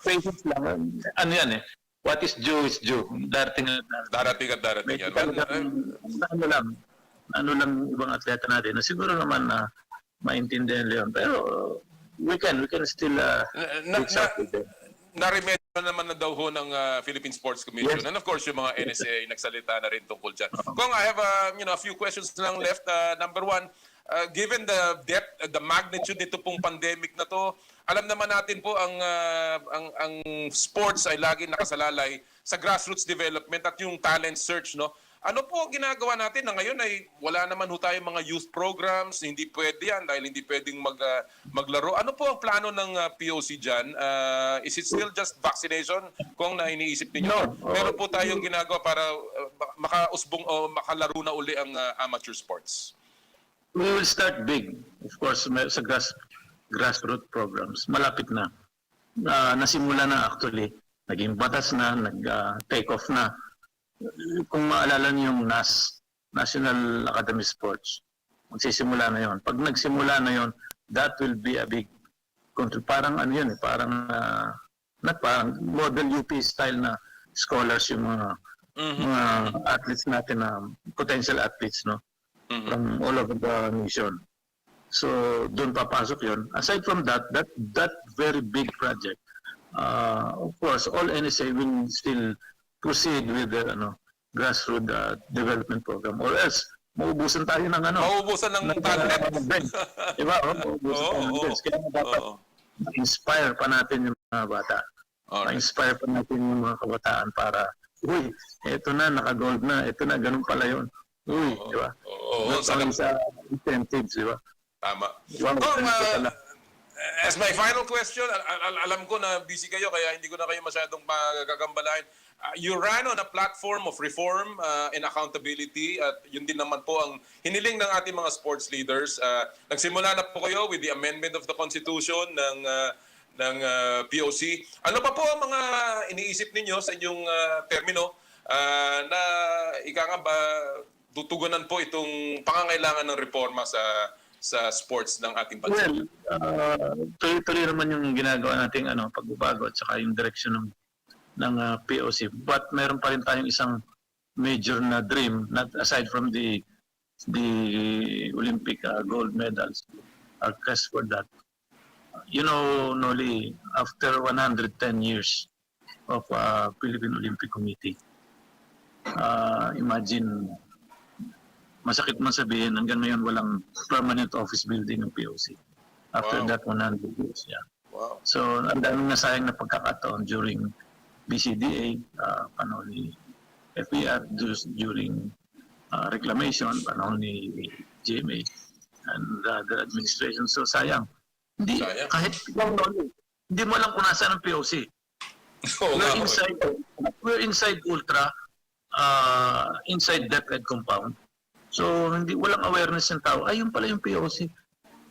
Patience lang. Ano yan eh? What is due is due. Darating at darating yan. Ano lang ibang atleta natin na siguro naman na maintindihan yun. Pero we can still reach out with them. Naremedyo naman na daw ho ng Philippine Sports Commission. Yes. And of course, yung mga NSA nagsalita na rin tungkol dyan. Kung I have a few questions lang left. Number one, given the depth, the magnitude nito pong pandemic na to, alam naman natin po ang sports ay lagi nakasalalay sa grassroots development at yung talent search, no? Ano po ang ginagawa natin na ngayon ay wala naman ho tayong mga youth programs, hindi pwede yan dahil hindi pwedeng maglaro. Ano po ang plano ng POC dyan? Is it still just vaccination kung na iniisip ninyo? No. Meron po tayong ginagawa para makausbong o makalaro na uli ang amateur sports? We will start big. Of course, sa grassroots programs. Malapit na. Nasimula na actually. Naging batas na, nag-take off na. Kung maalala niyo yung National Academy Sports, magsisimula na yon. Pag nagsimula na yon, that will be a big control. Parang ano yun eh, parang model UP style na scholars yung mga athletes natin na potential athletes, no? From all over the nation. So doon papasok yon. Aside from that very big project, of course, all NSA will still proceed with the grassroots development program, or else mauubusan tayo ng ano. Mauubusan ng talent. Diba? Mauubusan tayo ng bench. Kaya dapat ma-inspire pa natin yung mga bata. Alright. Ma-inspire pa natin yung mga kabataan para, uy, eto na, naka-gold na, eto na, ganun pala yun. Uy, di ba? Oo, sa incentives, di ba? Tama. Diba? As my final question, alam ko na busy kayo kaya hindi ko na kayo masyadong magagambalain. You ran on a platform of reform and accountability at yun din naman po ang hiniling ng ating mga sports leaders. Nagsimula na po kayo with the amendment of the Constitution ng POC. Ano pa po ang mga iniisip ninyo sa inyong termino na ika nga ba tutugunan po itong pangangailangan ng reforma sa sports ng ating bansa? Well, tuloy-tuloy naman yung ginagawa nating pagbabago at saka yung direksyon ng POC. But meron pa rin tayong isang major na dream, not aside from the Olympic gold medals, our quest for that. You know, Noli, after 110 years of Philippine Olympic Committee, imagine, masakit man sabihin, hanggang ngayon walang permanent office building ng POC. After that 100 years, yeah. Wow. So, ang daming nasayang na pagkakataon during BCDA, panahon ni FPR, during reclamation, panahon ni GMA, and the other administration. So, sayang. Sayang. Kahit hindi mo alam kung nasaan ang POC. We're inside Ultra, inside DepEd compound. So, walang awareness ng tao. Ay, yun pala yung POC.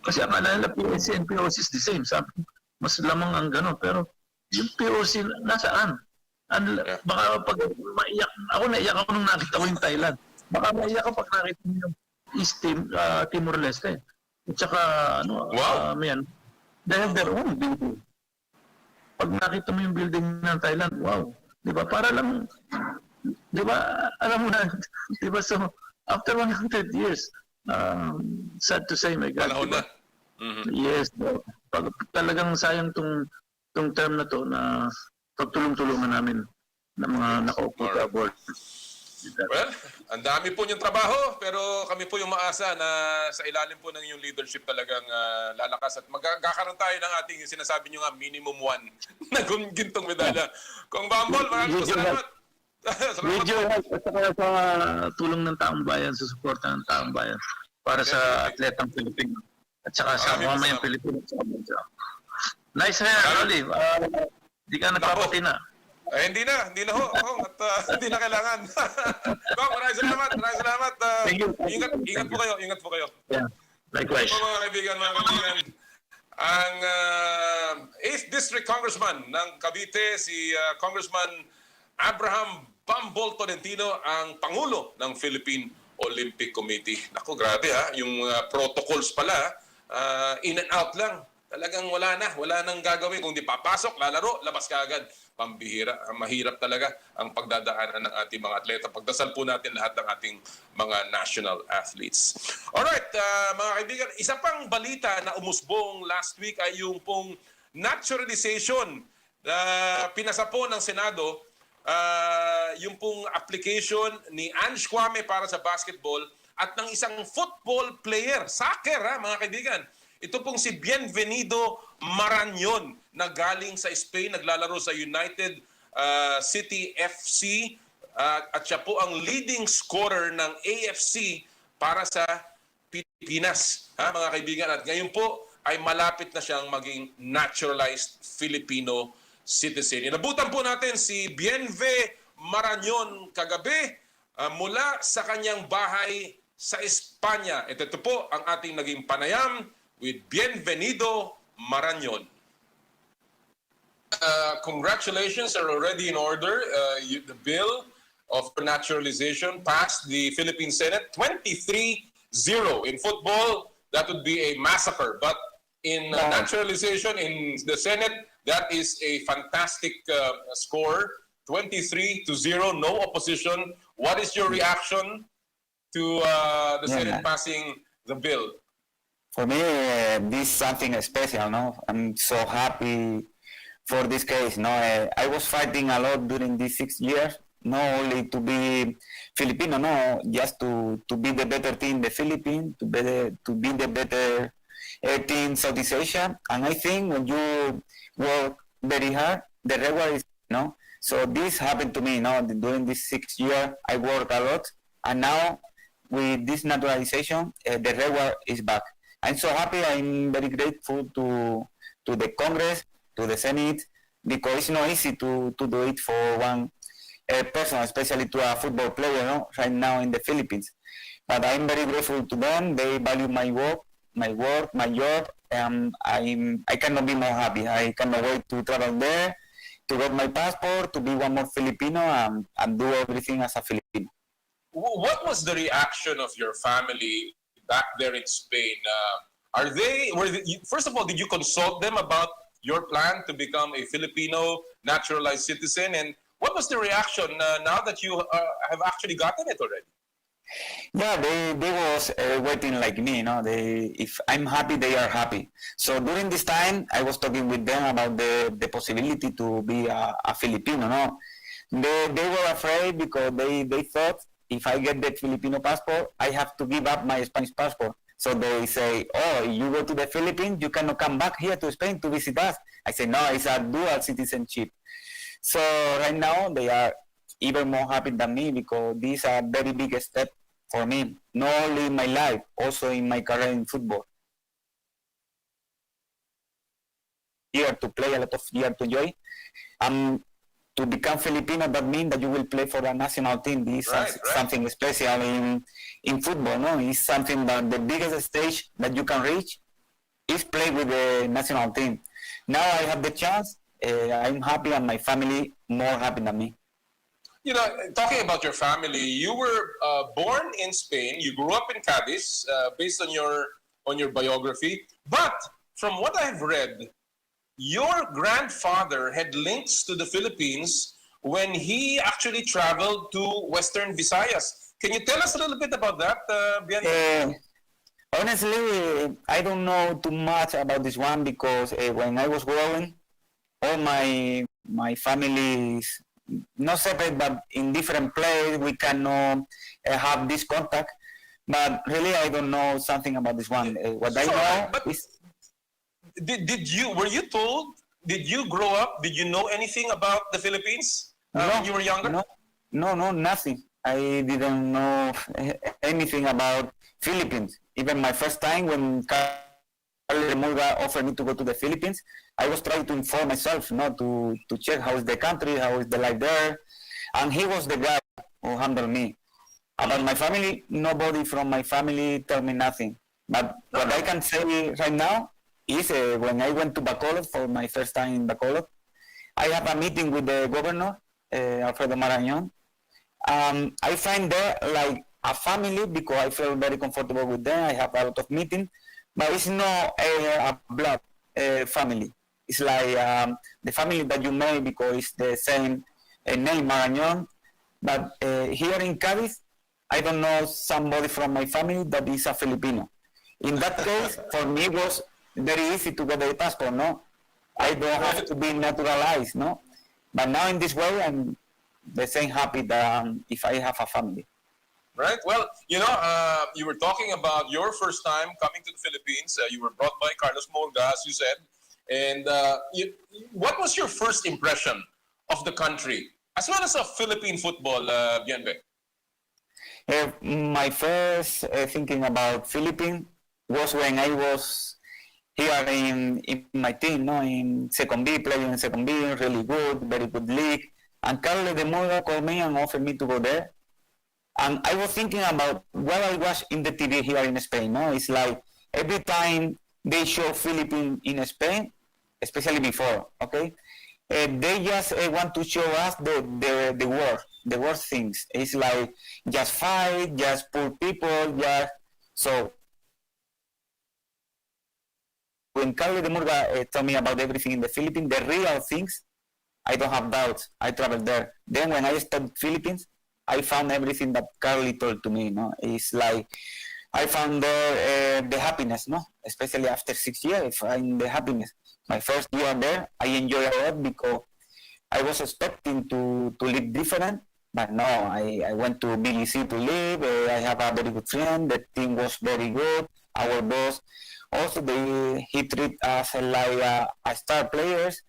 Kasi ang alala, POC and POC is the same. Sabi, mas lamang ang gano'n. Pero yung POC, nasaan? Baka pag maiyak, naiyak ako nung nakita ko yung Thailand. Baka maiyak ako pag nakita mo yung East Timor-Leste. At saka, they have their own building. Pag nakita mo yung building ng Thailand, wow. Di ba? Para lang, di ba, alam mo na, di ba? So, after 100 years, sad to say, my God. Panahon diba? na. Yes. Pag talagang sayang tong term na to na pagtulong-tulungan namin ng mga nakaupo sa board. Well, ang dami po niyong trabaho, pero kami po yung maasa na sa ilalim po ng inyong leadership talagang lalakas at magkakaroon tayo ng ating sinasabi niyo nga minimum 1 na gintong medalya. Kung Bambol, maraming salamat. Video at saka sa tulong ng taong bayan, sa suporta ng taong bayan para sa atletang Pilipino at saka sa mamayang Pilipino. Nice hair, Olive. Di ka nagpapati na. Hindi na ho. At hindi na kailangan. Bang, maraming salamat. Thank you. Ingat po kayo. Yeah. Likewise. Ito mga kaibigan. Ang 8th District Congressman ng Cavite, si Congressman Abraham Bambol Tolentino, ang Pangulo ng Philippine Olympic Committee. Naku, grabe yung protocols pala, in and out lang. Talagang wala nang gagawin. Kung di papasok, lalaro, labas ka agad. Pambihira. Mahirap talaga ang pagdadaanan ng ating mga atleta. Pagdasal po natin lahat ng ating mga national athletes. Alright, mga kaibigan, isa pang balita na umusbong last week ay yung pong naturalization na pinasa po ng Senado, yung pong application ni Ange Kwame para sa basketball at ng isang football player, soccer mga kaibigan. Ito pong si Bienvenido Maran na galing sa Spain, naglalaro sa United City FC at siya po ang leading scorer ng AFC para sa Pilipinas, mga kaibigan. At ngayon po ay malapit na siyang maging naturalized Filipino citizen. Inabutan po natin si Bienve Maran kagabi mula sa kanyang bahay sa Espanya. Ito po ang ating naging panayam with Bienvenido Maran. Congratulations are already in order. The bill of naturalization passed the Philippine Senate 23-0. In football, that would be a massacre. But in naturalization in the Senate, that is a fantastic score. 23-0, no opposition. What is your reaction to the Senate passing the bill? For me, this is something special, no? I'm so happy for this case, no? I was fighting a lot during these 6 years not only to be Filipino, no, just to be the better team in the Philippines, to be the better team in Southeast Asia. And I think when you work very hard, the reward is, no. So this happened to me, during this 6 year, I worked a lot, and now with this naturalization, the reward is back. I'm so happy. I'm very grateful to the Congress, to the Senate, because it's not easy to do it for one person, especially to a football player, right now in the Philippines. But I'm very grateful to them. They value my work, my job. I cannot be more happy. I cannot wait to travel there, to get my passport, to be one more Filipino, and do everything as a Filipino. What was the reaction of your family back there in Spain? First of all, did you consult them about your plan to become a Filipino naturalized citizen? And what was the reaction now that you have actually gotten it already? Yeah, they was waiting like me, if I'm happy, they are happy. So during this time, I was talking with them about the possibility to be a Filipino, They were afraid because they thought if I get the Filipino passport, I have to give up my Spanish passport. So they say, oh, you go to the Philippines, you cannot come back here to Spain to visit us. I say, no, it's a dual citizenship. So right now, they are even more happy than me because this is a very big step for me, not only in my life, also in my career in football. Here to play, a lot of year to enjoy. To become Filipino, that means that you will play for a national team. This is something special in football, It's something that the biggest stage that you can reach is play with the national team. Now I have the chance. I'm happy, and my family more happy than me. Talking about your family, you were born in Spain. You grew up in Cadiz, based on your biography. But from what I've read, your grandfather had links to the Philippines when he actually traveled to Western Visayas. Can you tell us a little bit about that, Bian? Honestly, I don't know too much about this one because when I was growing, all my family is not separate but in different place. We cannot have this contact. But really, I don't know something about this one. What I know is... Were you told? Did you grow up? Did you know anything about the Philippines when you were younger? No, nothing. I didn't know anything about Philippines. Even my first time when Carlos Murga offered me to go to the Philippines, I was trying to inform myself, to check how is the country, how is the life there. And he was the guy who handled me. About my family, nobody from my family told me nothing. But what I can say right now is when I went to Bacolod for my first time in Bacolod, I have a meeting with the governor, Alfredo Marañón. I find there like a family because I feel very comfortable with them. I have a lot of meetings, but it's not a blood family. It's like the family that you made because it's the same name, Marañón. But here in Cadiz, I don't know somebody from my family that is a Filipino. In that case, for me, it was very easy to get the passport, I don't have to be naturalized, But now in this way, I'm the same happy that if I have a family. Right. Well, you were talking about your first time coming to the Philippines. You were brought by Carlos Murga, as you said. And what was your first impression of the country, as well as of Philippine football, Bienve? My first thinking about Philippines was when I was here in my team, in Second B, playing in Second B, really good, very good league. And Carlos de Murga called me and offered me to go there. And I was thinking about what I watched in the TV here in Spain. It's like every time they show Philippines in Spain, especially before, okay, they just want to show us the worst things. It's like just fight, just poor people, so. When Carlos de Murga told me about everything in the Philippines, the real things, I don't have doubts. I traveled there. Then when I studied Philippines, I found everything that Carly told to me. It's like I found there the happiness, especially after 6 years, I find the happiness. My first year there, I enjoyed a lot because I was expecting to live different, But no, I went to BGC to live. I have a very good friend. The team was very good. Our boss also he treat us like a star players.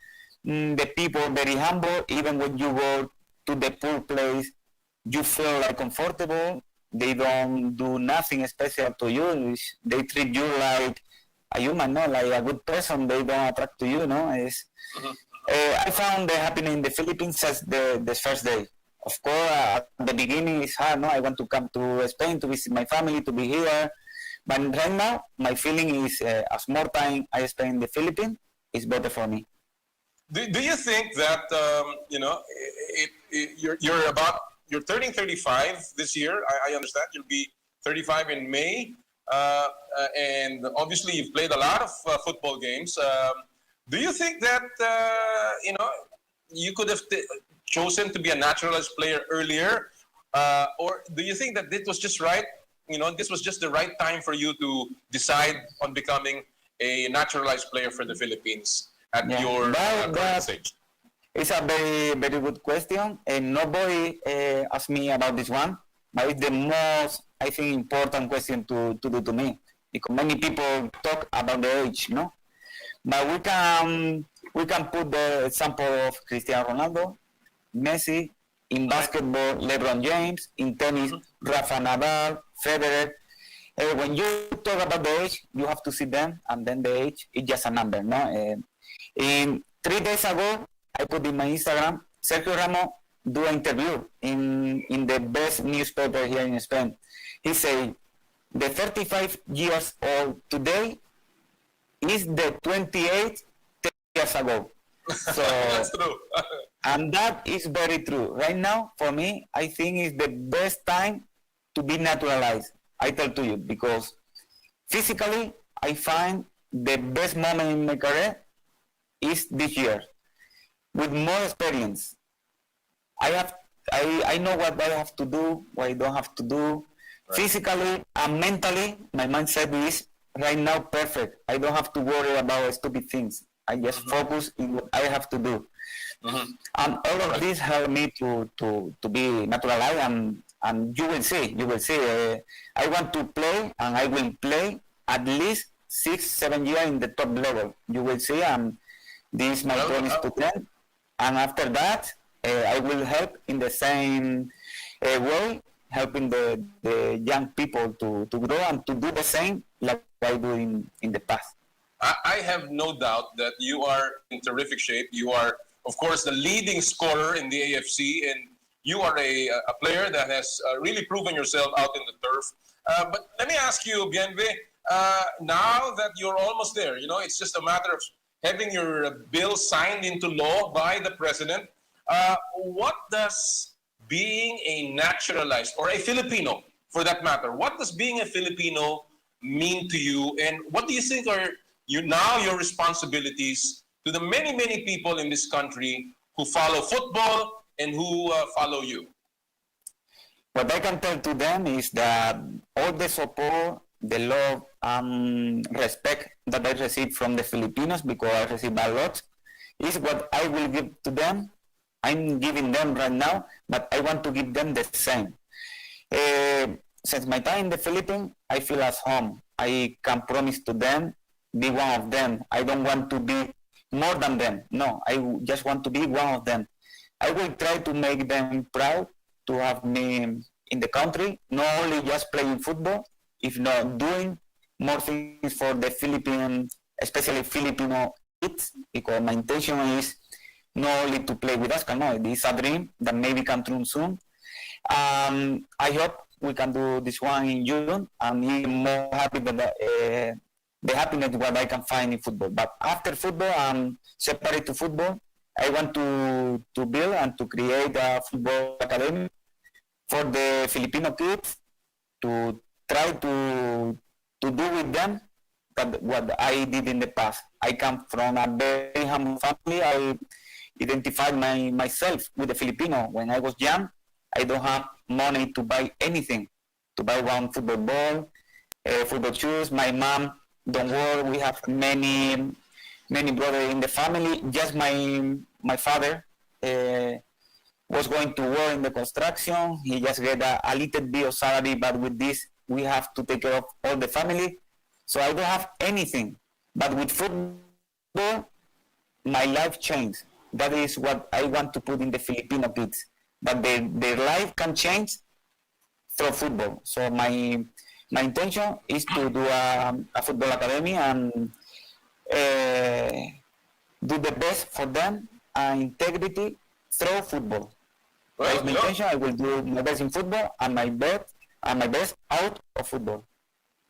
The people very humble. Even when you go to the pool place, you feel like comfortable. They don't do nothing special to you. They treat you like a human, no, like a good person. They don't attract to you, no. I found the happiness in the Philippines since the first day. Of course, at the beginning it's hard, no. I want to come to Spain to visit my family, to be here. But right now, my feeling is as more time I spend in the Philippines, it's better for me. Do you think that you're turning 35 this year? I understand you'll be 35 in May, and obviously you've played a lot of football games. Do you think that you could have chosen to be a naturalized player earlier, or do you think that this was just right? This was just the right time for you to decide on becoming a naturalized player for the Philippines at your current stage? It's a very, very good question, and nobody asked me about this one, but it's the most, I think, important question to do to me, because many people talk about the age, no? But we can put the example of Cristiano Ronaldo, Messi, in basketball, LeBron James, in tennis, Rafa Nadal, Federer. When you talk about the age, you have to see them, and then the age is just a number, no? In 3 days ago, I put in my Instagram, Sergio Ramos do an interview in the best newspaper here in Spain. He said, the 35 years old today is the 28 years ago. So That's true. and that is very true. Right now, for me, I think it's the best time to be naturalized. I tell to you, because physically, I find the best moment in my career is this year. With more experience, I know what I have to do, what I don't have to do. Right. Physically and mentally, my mindset is right now perfect. I don't have to worry about stupid things. I just focus in what I have to do. And all of this helped me to be naturalized, and you will see. I want to play, and I will play at least 6-7 years in the top level. You will see, and this is my promise to them. And after that, I will help in the same way, helping the young people to grow and to do the same like I do in the past. I have no doubt that you are in terrific shape. You are, of course, the leading scorer in the AFC, and you are a player that has really proven yourself out in the turf. But let me ask you, Bienve, now that you're almost there, it's just a matter of having your bill signed into law by the president. What does being a naturalized, or a Filipino for that matter, what does being a Filipino mean to you, and what do you think are your responsibilities to the many, many people in this country who follow football and who follow you? What I can tell to them is that all the support, the love, respect that I receive from the Filipinos, because I receive a lot, is what I will give to them. I'm giving them right now, but I want to give them the same. Since my time in the Philippines, I feel at home. I can promise to them, be one of them. I don't want to be more than them. No, I just want to be one of them. I will try to make them proud to have me in the country, not only just playing football, if not doing more things for the Philippine, especially Filipino kids, because my intention is not only to play with us, no, this is a dream that maybe come true soon. I hope we can do this one in June. I'm even more happy that the happiness what I can find in football. But after football, I'm separate to football. I want to build and to create a football academy for the Filipino kids, to try to do with them what I did in the past. I come from a very humble family. I identified myself with the Filipino. When I was young, I don't have money to buy anything, to buy one football ball, football shoes. My mom don't work. We have many brothers in the family. Just my father was going to work in the construction. He just get a little bit of salary, but with this, we have to take care of all the family. So I don't have anything. But with football, my life changed. That is what I want to put in the Filipino kids. That their life can change through football. So my intention is to do a football academy and do the best for them and integrity through football. Well, That's my intention. I will do my best in football and my best out of football.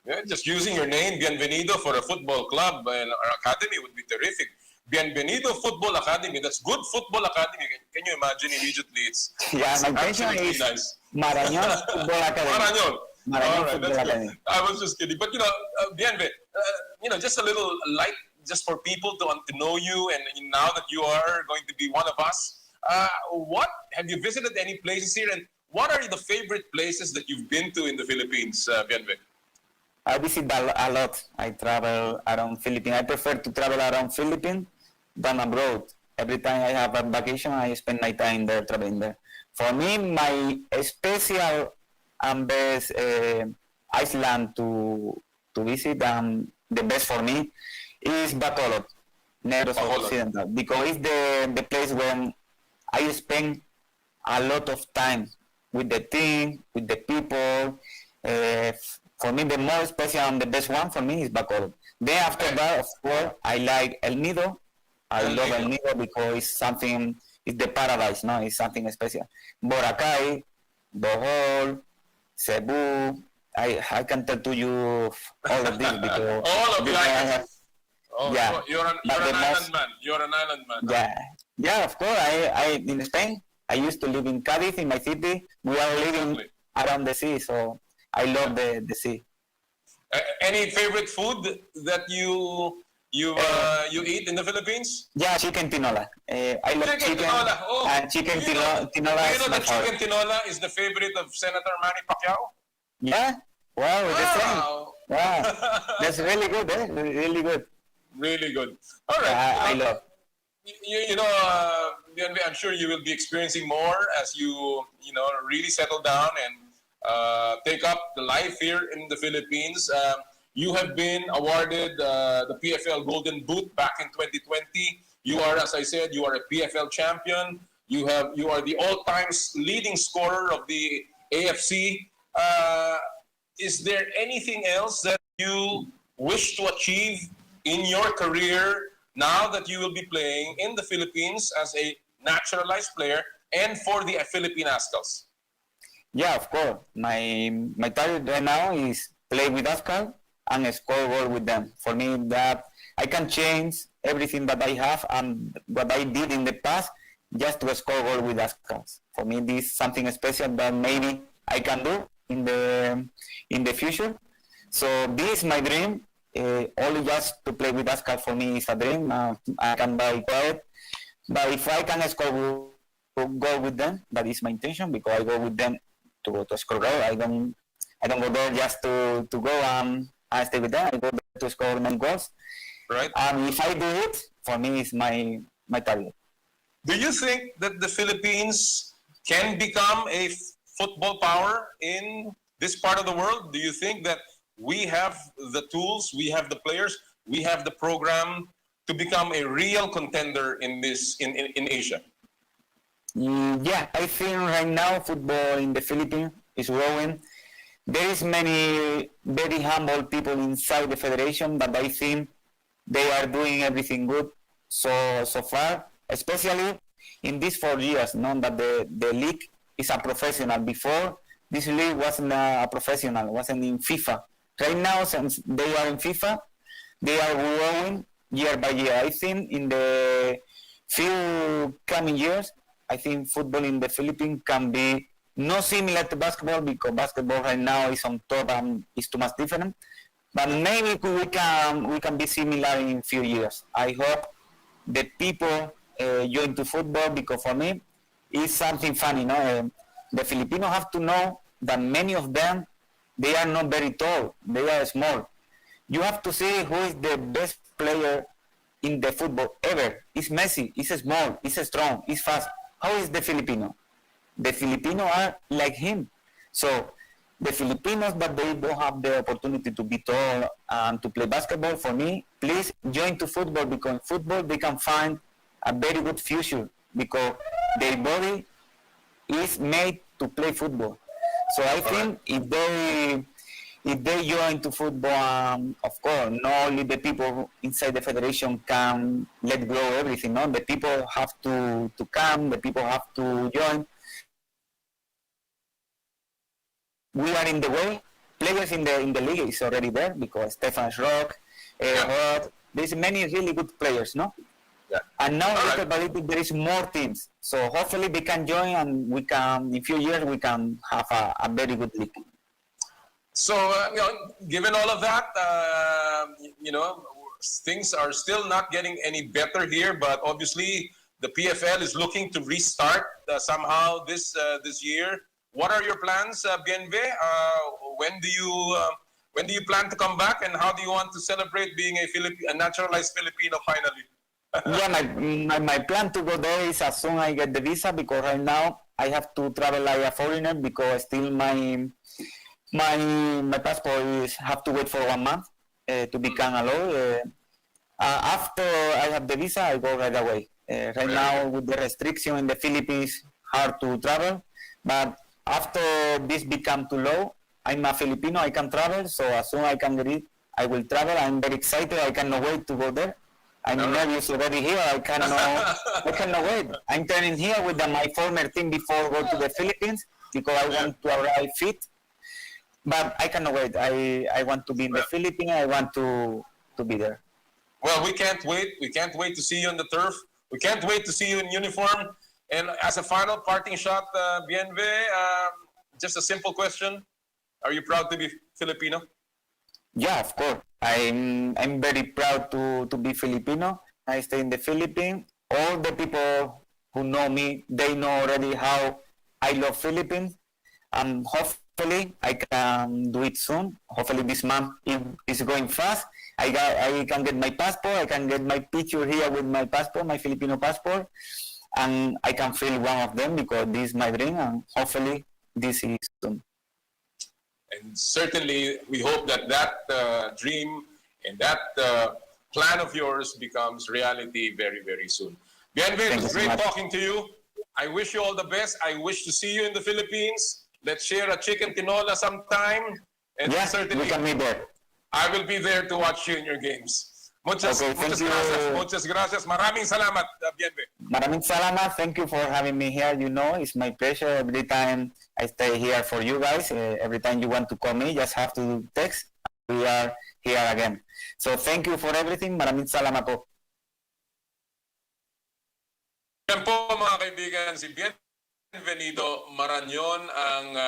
Yeah, just using your name, Bienvenido, for a football club and our academy would be terrific. Bienvenido Football Academy. That's good football academy. Can you imagine immediately? It's My intention absolutely is nice. Marañón Football Academy. Marañón. Marañón All right, Football that's good. Academy. I was just kidding. But, Bienve, just a little light, just for people to know you, and now that you are going to be one of us, what have you visited any places here, and what are the favorite places that you've been to in the Philippines, Bienve? I visit a lot. I travel around Philippines. I prefer to travel around Philippines than abroad. Every time I have a vacation, I spend my time there, traveling there. For me, my special and best Iceland to visit, and the best for me is Bacolod, Negros Occidental, because it's the place where I spend a lot of time with the team, with the people. For me, the most special and the best one for me is Bacolod. Then after that, of course, I like El Nido. I love El Nido because it's the paradise, no? It's something special. Boracay, Bohol, Cebu, I can tell to you all of this because all of the islands. Yeah. You're an island man. You're an island man. Yeah, of course. I in Spain, I used to live in Cadiz, in my city. We are living around the sea, so I love the sea. Any favorite food that you eat in the Philippines? Yeah, chicken tinola. I love chicken tinola. Oh, and chicken tinola you know is my that chicken tinola is the favorite of Senator Manny Pacquiao? Yeah. Wow, the same. Wow. Wow, that's really good. Really good. Really good. All right. I love. I'm sure you will be experiencing more as you really settle down and take up the life here in the Philippines. You have been awarded the PFL Golden Boot back in 2020. You are, as I said, you are a PFL champion. You are the all-time leading scorer of the AFC. Is there anything else that you wish to achieve in your career now that you will be playing in the Philippines as a naturalized player and for the Philippine Ascals? Yeah, of course. My target right now is play with Ascal and score goal with them. For me, that I can change everything that I have and what I did in the past just to score goal with Ascals. For me, this is something special that maybe I can do in the future. So this is my dream. Only just to play with Ascal for me is a dream. I can buy quiet, but if I can score goal with them, that is my intention because I go with them to score goal. I don't go there just to go and stay with them. I go there to score many goals. Right. And if I do it, for me, it's my target. Do you think that the Philippines can become a football power in this part of the world? Do you think that we have the tools, we have the players, we have the program to become a real contender in Asia? Yeah, I think right now football in the Philippines is growing. There is many very humble people inside the federation, but I think they are doing everything good so far, especially in these 4 years, knowing that the league is a professional. Before, this league wasn't a professional, wasn't in FIFA. Right now, since they are in FIFA, they are growing year by year. I think in the few coming years, I think football in the Philippines can be not similar to basketball because basketball right now is on top and is too much different. But maybe we can be similar in a few years. I hope the people join to football because for me, it's something funny. The Filipinos have to know that many of them, they are not very tall. They are small. You have to see who is the best player in the football ever. It's Messi. It's small. It's strong. It's fast. How is the Filipino? the Filipinos are like him. So the Filipinos that they don't have the opportunity to be tall and to play basketball, for me, please join to football, because in football they can find a very good future because their body is made to play football. So I think if they join to football, of course, not only the people inside the federation can let grow everything. No, the people have to come. The people have to join. We are in the way. Players in the league is already there because Stefan Schrock, Rod, there's many really good players, no? Yeah. And now little by little there is more teams. So hopefully they can join, and we can, in few years, we can have a very good league. So, given all of that, things are still not getting any better here, but obviously the PFL is looking to restart somehow this year. What are your plans, Bienve? When do you plan to come back, and how do you want to celebrate being a naturalized Filipino finally? Yeah, my plan to go there is as soon as I get the visa, because right now I have to travel like a foreigner because still my passport is have to wait for 1 month to become allowed. After I have the visa, I go right away. Right now with the restriction in the Philippines, hard to travel, but after this become too low, I'm a Filipino, I can travel, so as soon as I can get it, I will travel. I'm very excited, I cannot wait to go there. I'm nervous already here. I cannot wait. I'm turning here with my former team before go to the Philippines because I want to arrive fit. But I cannot wait. I want to be in the Philippines. I want to be there. Well, we can't wait. We can't wait to see you on the turf. We can't wait to see you in uniform. And as a final parting shot, Bienve, just a simple question. Are you proud to be Filipino? Yeah, of course. I'm very proud to be Filipino. I stay in the Philippines. All the people who know me, they know already how I love Philippines. Hopefully I can do it soon. Hopefully this month is going fast. I can get my passport. I can get my picture here with my passport, my Filipino passport, and I can feel one of them because this is my dream. And hopefully this is soon. And certainly, we hope that dream and that plan of yours becomes reality very, very soon. Bienve, it was great talking to you. I wish you all the best. I wish to see you in the Philippines. Let's share a chicken tinola sometime. And Yes, certainly, we can meet there. I will be there to watch you in your games. Muchas gracias. Maraming salamat, Bienve. Maraming salamat. Thank you for having me here. You know, it's my pleasure every time I stay here for you guys. Every time you want to call me, just have to text. We are here again. So thank you for everything. Maraming salamat po. Yan po mga kaibigan, si Bienvenido Maran yun, ang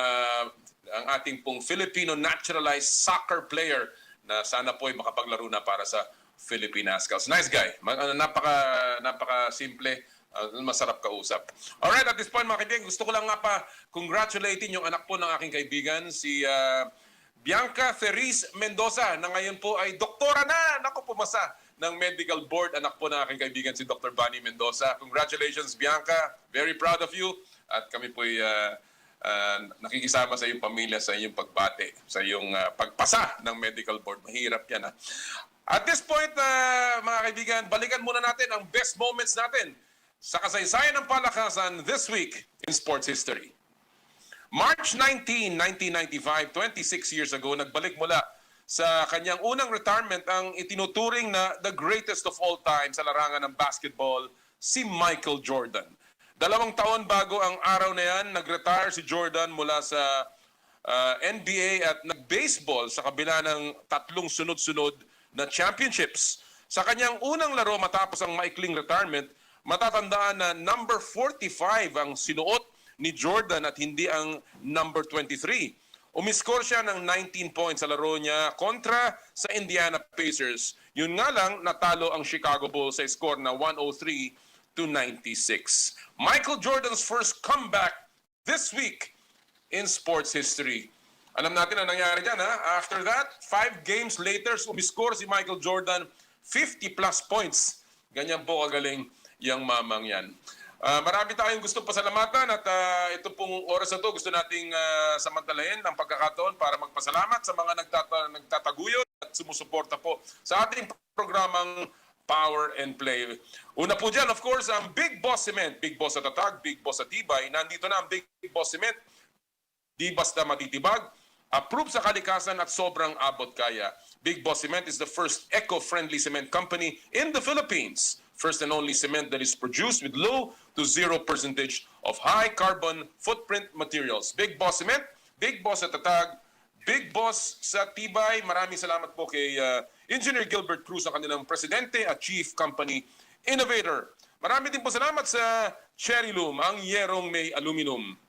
ating pong Filipino naturalized soccer player na sana po ay makapaglaro na para sa Philippines. Nice guy. Napaka simple. Masarap kausap. Alright, at this point mga kaibigan, gusto ko lang nga pa congratulating yung anak po ng aking kaibigan, si Bianca Ferris Mendoza, na ngayon po ay doktora na. Naku, pumasa ng medical board. Anak po ng aking kaibigan, si Dr. Bunny Mendoza. Congratulations, Bianca. Very proud of you. At kami po ay nakikisama sa iyong pamilya, sa iyong pagbate, sa iyong pagpasa ng medical board. Mahirap yan. At this point, mga kaibigan, balikan muna natin ang best moments natin sa kasaysayan ng palakasan this week in sports history. March 19, 1995, 26 years ago, nagbalik mula sa kanyang unang retirement ang itinuturing na the greatest of all time sa larangan ng basketball, si Michael Jordan. 2 taon bago ang araw na yan, nag-retire si Jordan mula sa NBA at nag-baseball sa kabila ng 3 sunod-sunod na championships. Sa kanyang unang laro matapos ang maikling retirement, matatandaan na number 45 ang sinuot ni Jordan at hindi ang number 23. Umiskor siya ng 19 points sa laro niya kontra sa Indiana Pacers. Yun nga lang, natalo ang Chicago Bulls sa score na 103-96. Michael Jordan's first comeback this week in sports history. Alam natin ang nangyari dyan, ha? After that, 5 games later, umiskor si Michael Jordan 50 plus points. Ganyan po kagaling yung mamang yan. Marami tayong gusto pasalamatan at ito pong oras na to gusto nating samantalahin ng pagkakataon para magpasalamat sa mga nagtataguyod at sumusuporta po sa ating programang Power and Play. Una po dyan, of course, ang Big Boss Cement. Big Boss sa tatag, Big Boss sa tibay. Nandito na ang Big Boss Cement. Di basta matitibag. Approved sa kalikasan at sobrang abot kaya. Big Boss Cement is the first eco-friendly cement company in the Philippines. First and only cement that is produced with low to 0% of high carbon footprint materials. Big Boss Cement, Big Boss sa tatag, Big Boss sa tibay. Maraming salamat po kay Engineer Gilbert Cruz, ang kanilang presidente at chief company innovator. Marami din po salamat sa Cherry Loom, ang yerong may aluminum.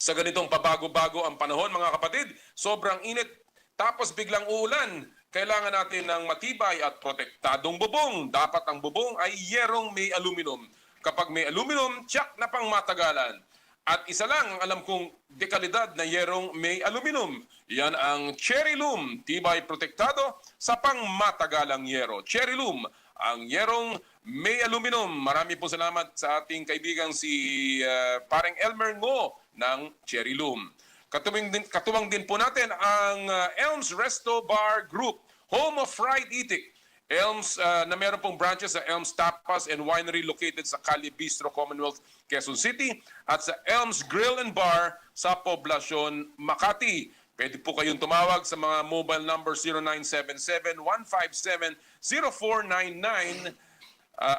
Sa ganitong pabago-bago ang panahon, mga kapatid, sobrang init, tapos biglang uulan. Kailangan natin ng matibay at protektadong bubong. Dapat ang bubong ay yerong may aluminum. Kapag may aluminum, tiyak na pang matagalan. At isa lang ang alam kong dekalidad na yerong may aluminum. Yan ang Cherry Loom, tibay protektado sa pangmatagalang yero. Cherry Loom, ang yerong may aluminum. Marami po salamat sa ating kaibigang si pareng Elmer Ngo ng Cherry Loom. Katuwang din po natin ang Elms Resto Bar Group, home of fried eating. Elms na meron pong branches sa Elms Tapas and Winery located sa Cali Bistro, Commonwealth, Quezon City at sa Elms Grill and Bar sa Poblacion, Makati. Pwede po kayong tumawag sa mga mobile number 0977-157-0499,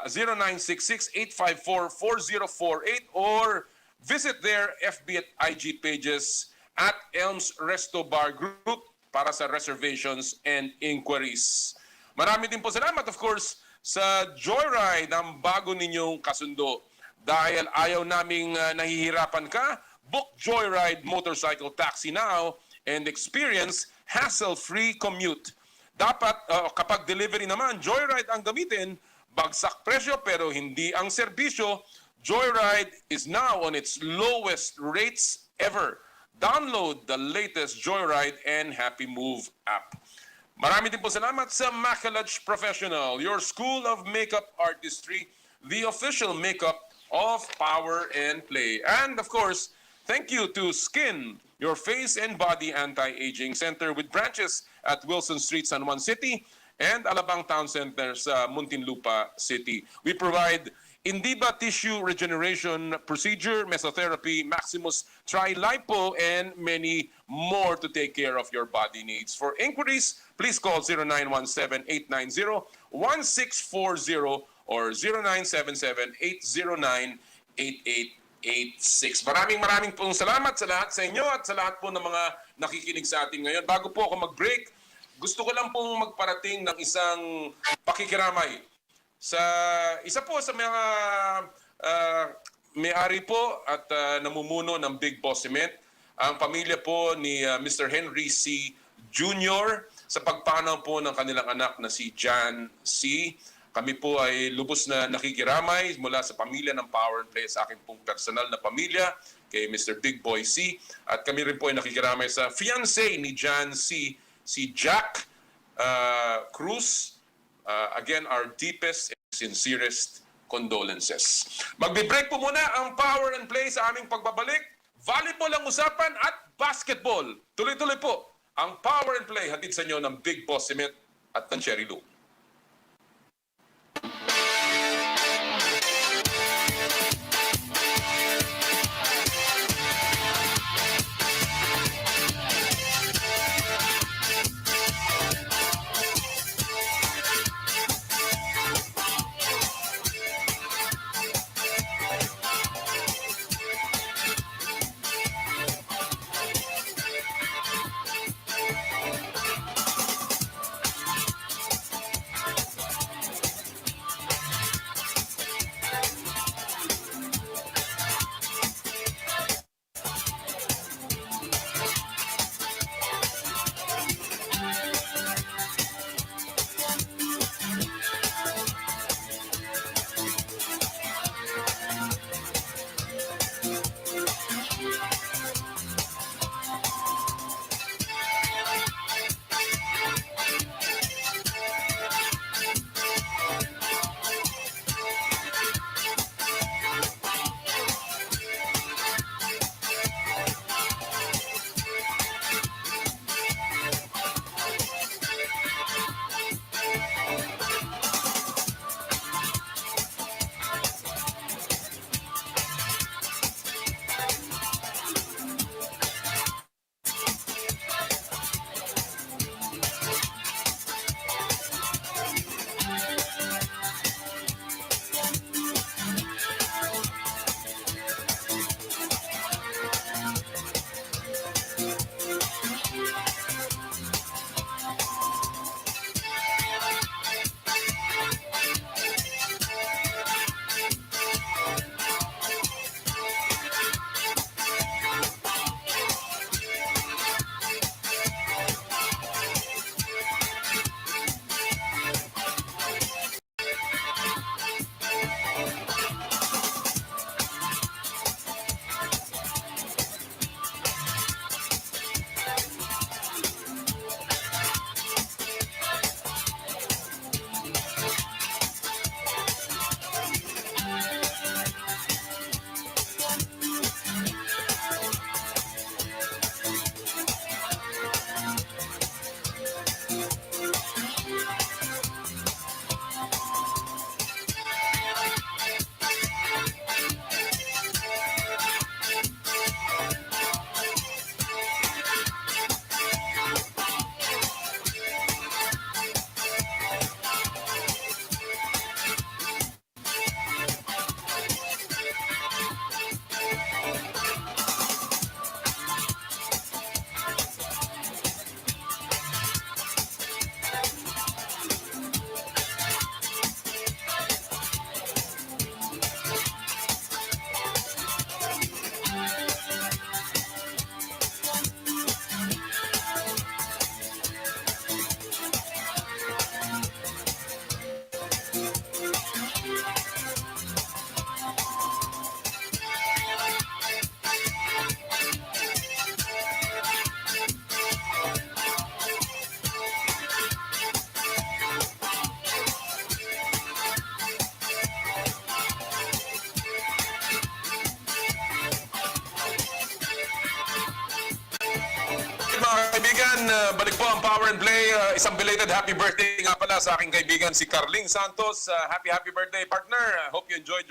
0966-854-4048 or visit their FB at IG pages at Elms Resto Bar Group para sa reservations and inquiries. Marami din po salamat, of course, sa Joyride, ang bago ninyong kasundo. Dahil ayaw naming nahihirapan ka, book Joyride Motorcycle Taxi now and experience hassle-free commute. Dapat, kapag delivery naman, Joyride ang gamitin, bagsak presyo pero hindi ang serbisyo. Joyride is now on its lowest rates ever. Download the latest Joyride and Happy Move app. Marami din po salamat sa Makisagot Professional, your school of makeup artistry, the official makeup of Power and Play. And of course, thank you to Skin, your face and body anti-aging center with branches at Wilson Street, San Juan City and Alabang Town Center sa Muntinlupa City. We provide Indiba Tissue Regeneration Procedure, Mesotherapy, Maximus Tri-Lipo, and many more to take care of your body needs. For inquiries, please call 0917-890-1640 or 0977-809-8886. Maraming pong salamat sa lahat sa inyo at sa lahat po ng mga nakikinig sa atin ngayon. Bago po ako mag-break, gusto ko lang pong magparating ng isang pakikiramay sa isa po sa mga may-ari po at namumuno ng Big Boss Cement, ang pamilya po ni Mr. Henry C. Jr. sa pagpanaw po ng kanilang anak na si Jan C. Kami po ay lubos na nakikiramay mula sa pamilya ng Power and Play, sa akin pong personal na pamilya, kay Mr. Big Boy C. At kami rin po ay nakikiramay sa fiancé ni Jan C. si Jack Cruz. Again, our deepest and sincerest condolences. Magbe-break po muna ang Power and Play sa aming pagbabalik. Volleyball ang usapan at basketball. Tuloy-tuloy po ang Power and Play hatid sa inyo ng Big Boss Cement at ng Cherry Loom. balik po ang Power and Play. Isang belated happy birthday nga pala sa aking kaibigan si Carling Santos. Happy birthday, partner. Hope you enjoyed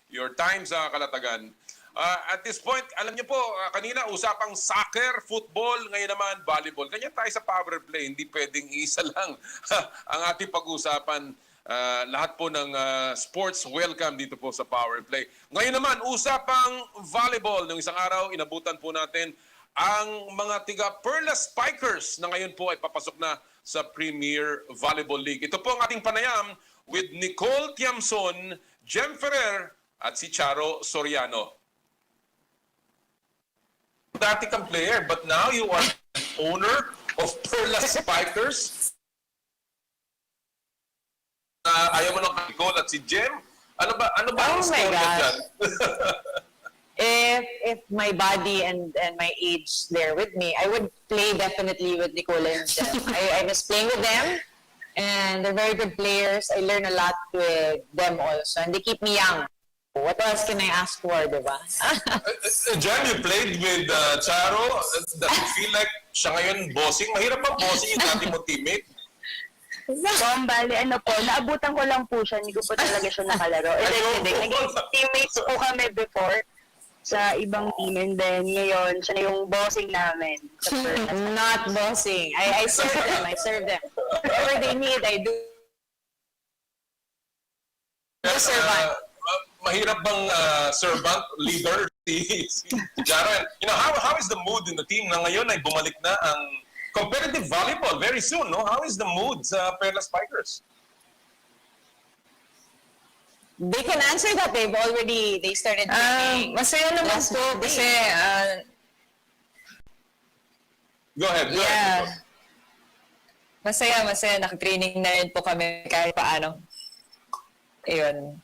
your time sa Kalatagan. At this point, alam niyo po, kanina usapang soccer, football, ngayon naman volleyball. Ganyan tayo sa Power and Play. Hindi pwedeng isa lang ang ating pag-usapan. Lahat po ng sports welcome dito po sa Power and Play. Ngayon naman, usapang volleyball. Nung isang araw, inabutan po natin ang mga tiga Perlas Spikers na ngayon po ay papasok na sa Premier Volleyball League. Ito po ang ating panayam with Nicole Tiamzon, Jem Ferrer at si Charo Soriano. Dati kang player, but now you are owner of Perlas Spikers. Ayaw mo ng Nicole at si Jem? Ano ba ang story dyan? If my body and my age there with me, I would play definitely with Nicole and Jem. I miss playing with them, and they're very good players. I learn a lot with them also, and they keep me young. What else can I ask for, diba? Jem, you played with Charo. Does it feel like siya ngayon bossing? Mahirap ba bossing yung dati mo teammate? Bali, naabutan ko lang po siya, hindi ko po talaga siya nakalaro. Hindi. Naging teammates po kami before sa ibang team, and then ngayon, siya na yung bossing namin. Not bossing. I serve them. Whatever they need, I do. Servant. Mahirap bang servant, leader, si Charo? You know, how is the mood in the team na ngayon ay bumalik na ang competitive volleyball very soon, no? How is the mood sa Perlas Spikers? They can answer that. They started training. Masaya naman po kasi Go ahead. yeah. Masaya. Nakatraining na rin po kami kahit paano. Ayun.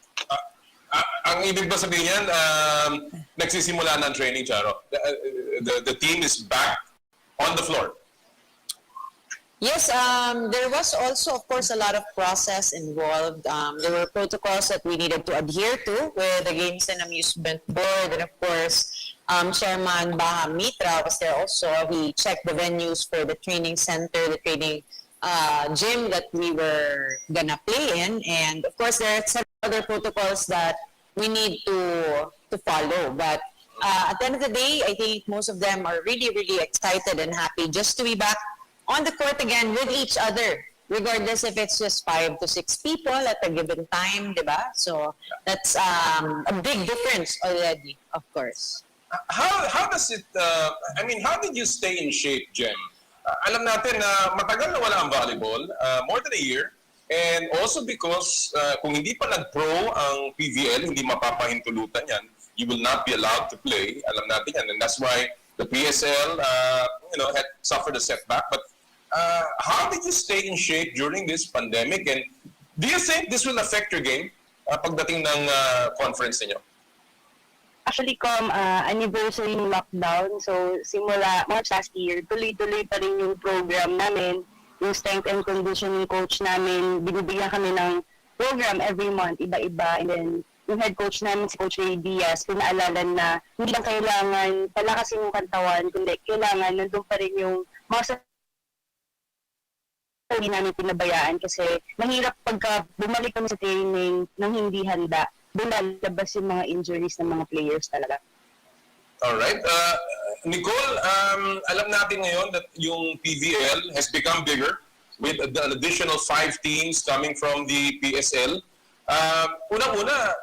Ang ibig ba sabihin yan, nagsisimula na ang training, Charo? The team is back on the floor. Yes, there was also, of course, a lot of process involved. There were protocols that we needed to adhere to with the Games and Amusement Board. And of course, Chairman Baha Mitra was there also. He checked the venues for the training center, the training gym that we were gonna play in. And of course, there are several other protocols that we need to follow. But at the end of the day, I think most of them are really, really excited and happy just to be back on the court again with each other, regardless if it's just 5 to 6 people at a given time, diba? So that's a big difference already, of course. How does it, how did you stay in shape, Jem? Alam natin na matagal na wala ang volleyball, more than a year, and also because kung hindi pa nag-pro ang PVL, hindi mapapahintulutan yan, you will not be allowed to play. Alam natin yan, and that's why the PSL, had suffered a setback. But how did you stay in shape during this pandemic? And do you think this will affect your game pagdating ng conference niyo? Actually, anniversary ng lockdown, so simula March last year, tuloy-tuloy pa rin yung program namin. Yung strength and conditioning coach namin, binibigyan kami ng program every month, iba-iba. And then, yung head coach namin, si Coach Ray Diaz, pinaalala na hindi lang kailangan palakasin yung kantawan, kundi kailangan nandun pa rin yung mga hindi namin pinabayaan kasi mahirap pagka bumalik kami sa training nang hindi handa, doon lalabas yung mga injuries ng mga players talaga. Alright. Nicole, alam natin ngayon that yung PVL has become bigger with an additional 5 teams coming from the PSL. Unang-una,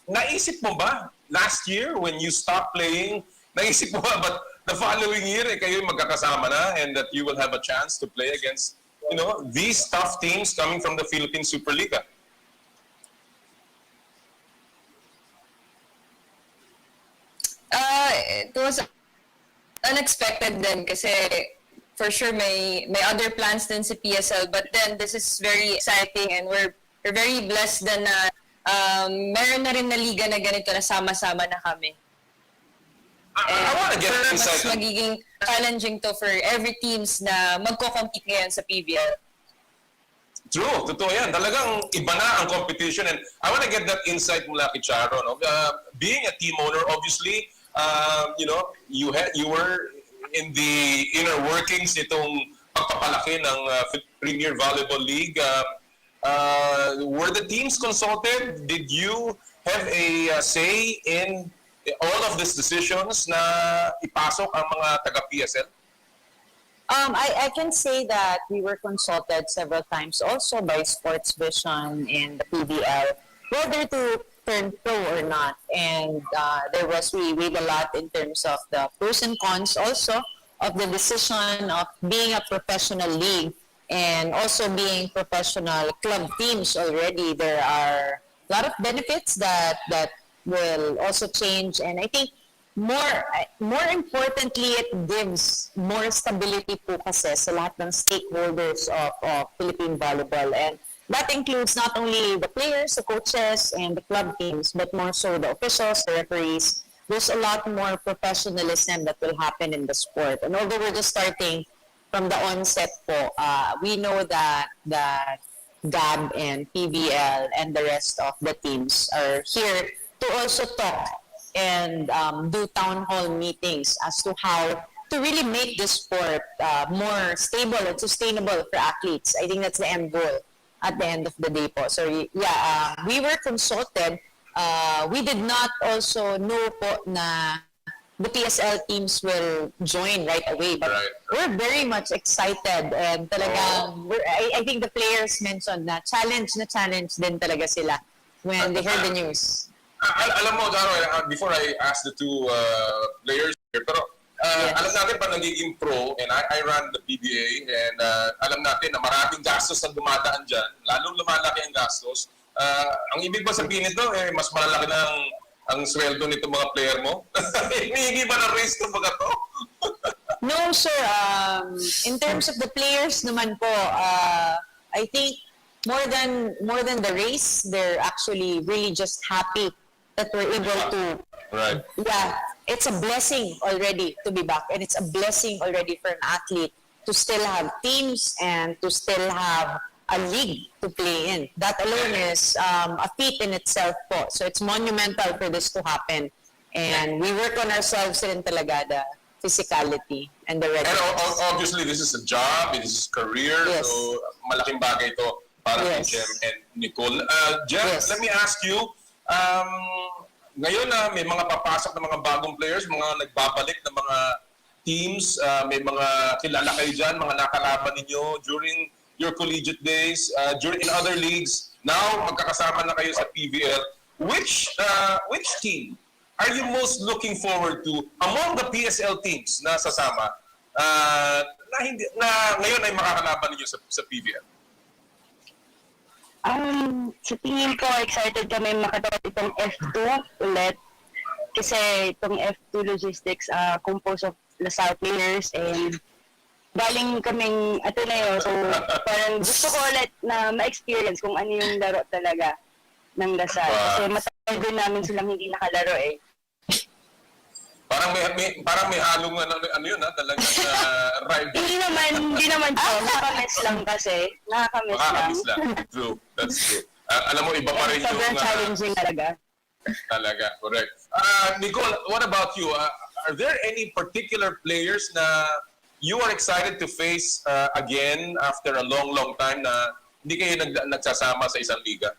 naisip mo ba last year when you stopped playing, naisip mo ba but the following year kayo magkakasama na and that you will have a chance to play against these tough teams coming from the Philippine Superliga? It was unexpected din kasi for sure may other plans din sa PSL, but then this is very exciting and we're very blessed din na meron na rin na liga na ganito na sama-sama na kami. I want to get mas insight. magiging challenging to for every teams na magko-compete ngayon sa PBL. True, totoo yan. Talagang iba na ang competition and I want to get that insight mula kay Charo. No? Being a team owner, obviously, you were in the inner workings nitong pagpapalaki ng Premier Volleyball League. Were the teams consulted? Did you have a say in all of these decisions na ipasok ang mga taga-PSL? I can say that we were consulted several times also by Sports Vision and the PBL whether to turn pro or not. And we weighed a lot in terms of the pros and cons also of the decision of being a professional league and also being professional club teams already. There are a lot of benefits that will also change, and I think more importantly, it gives more stability po kasi sa lahat ng stakeholders of Philippine volleyball, and that includes not only the players, the coaches, and the club teams, but more so the officials, the referees. There's a lot more professionalism that will happen in the sport. And although we're just starting from the onset po, we know that GAB and PVL and the rest of the teams are here to also talk and do town hall meetings as to how to really make this sport more stable and sustainable for athletes. I think that's the end goal at the end of the day po. So yeah, we were consulted. We did not also know po na the PSL teams will join right away, but we're very much excited, and talagang I think the players mentioned na challenge din talaga sila when they heard the news. Alam mo, Charo, before I ask the two players here, pero alam natin pa nagiging pro, and I ran the PBA, and alam natin na maraming gastos na dumadaan dyan, lalong lumalaki ang gastos. Ang ibig ba sabihin nito, mas malalaki ng ang sweldo nito mga player mo? Hinihingi ba ng raise to mga to? No, sir. In terms of the players naman po, I think more than the race, they're actually really just happy that we're able to. Right. Yeah, it's a blessing already to be back, and it's a blessing already for an athlete to still have teams and to still have a league to play in. That alone is a feat in itself po. So it's monumental for this to happen. And we work on ourselves rin talaga, the physicality and the readiness. And obviously, this is a job, this is career, Yes. so malaking bagay ito para kay Yes. Jem and Nicole. Jem, Yes. let me ask you, ngayon na may mga papasok na mga bagong players, mga nagbabalik na mga teams, may mga kilala kayo dyan, mga nakalaban ninyo during your collegiate days, during in other leagues. Now, magkakasama na kayo sa PVL. Which team are you most looking forward to among the PSL teams na sasama na ngayon ay makakalaban ninyo sa PVL? Sa tingin ko, excited kami makatawag itong F2 ulit. Kasi itong F2 Logistics, composed of LaSalle players, and galing kaming Ateneo. So parang gusto ko ulit na ma-experience kung ano yung laro talaga ng LaSalle. Kasi matagal din namin silang hindi nakalaro eh. Parang may halong ano yun talagang rival. Hindi naman po. Nakakamiss lang kasi. Makakamiss lang. True. That's true. Alam mo, iba pa rin yung Sobrang challenging talaga. Talaga, correct. Nicole, what about you? Are there any particular players na you are excited to face again after a long time na hindi kayo nagsasama sa isang liga?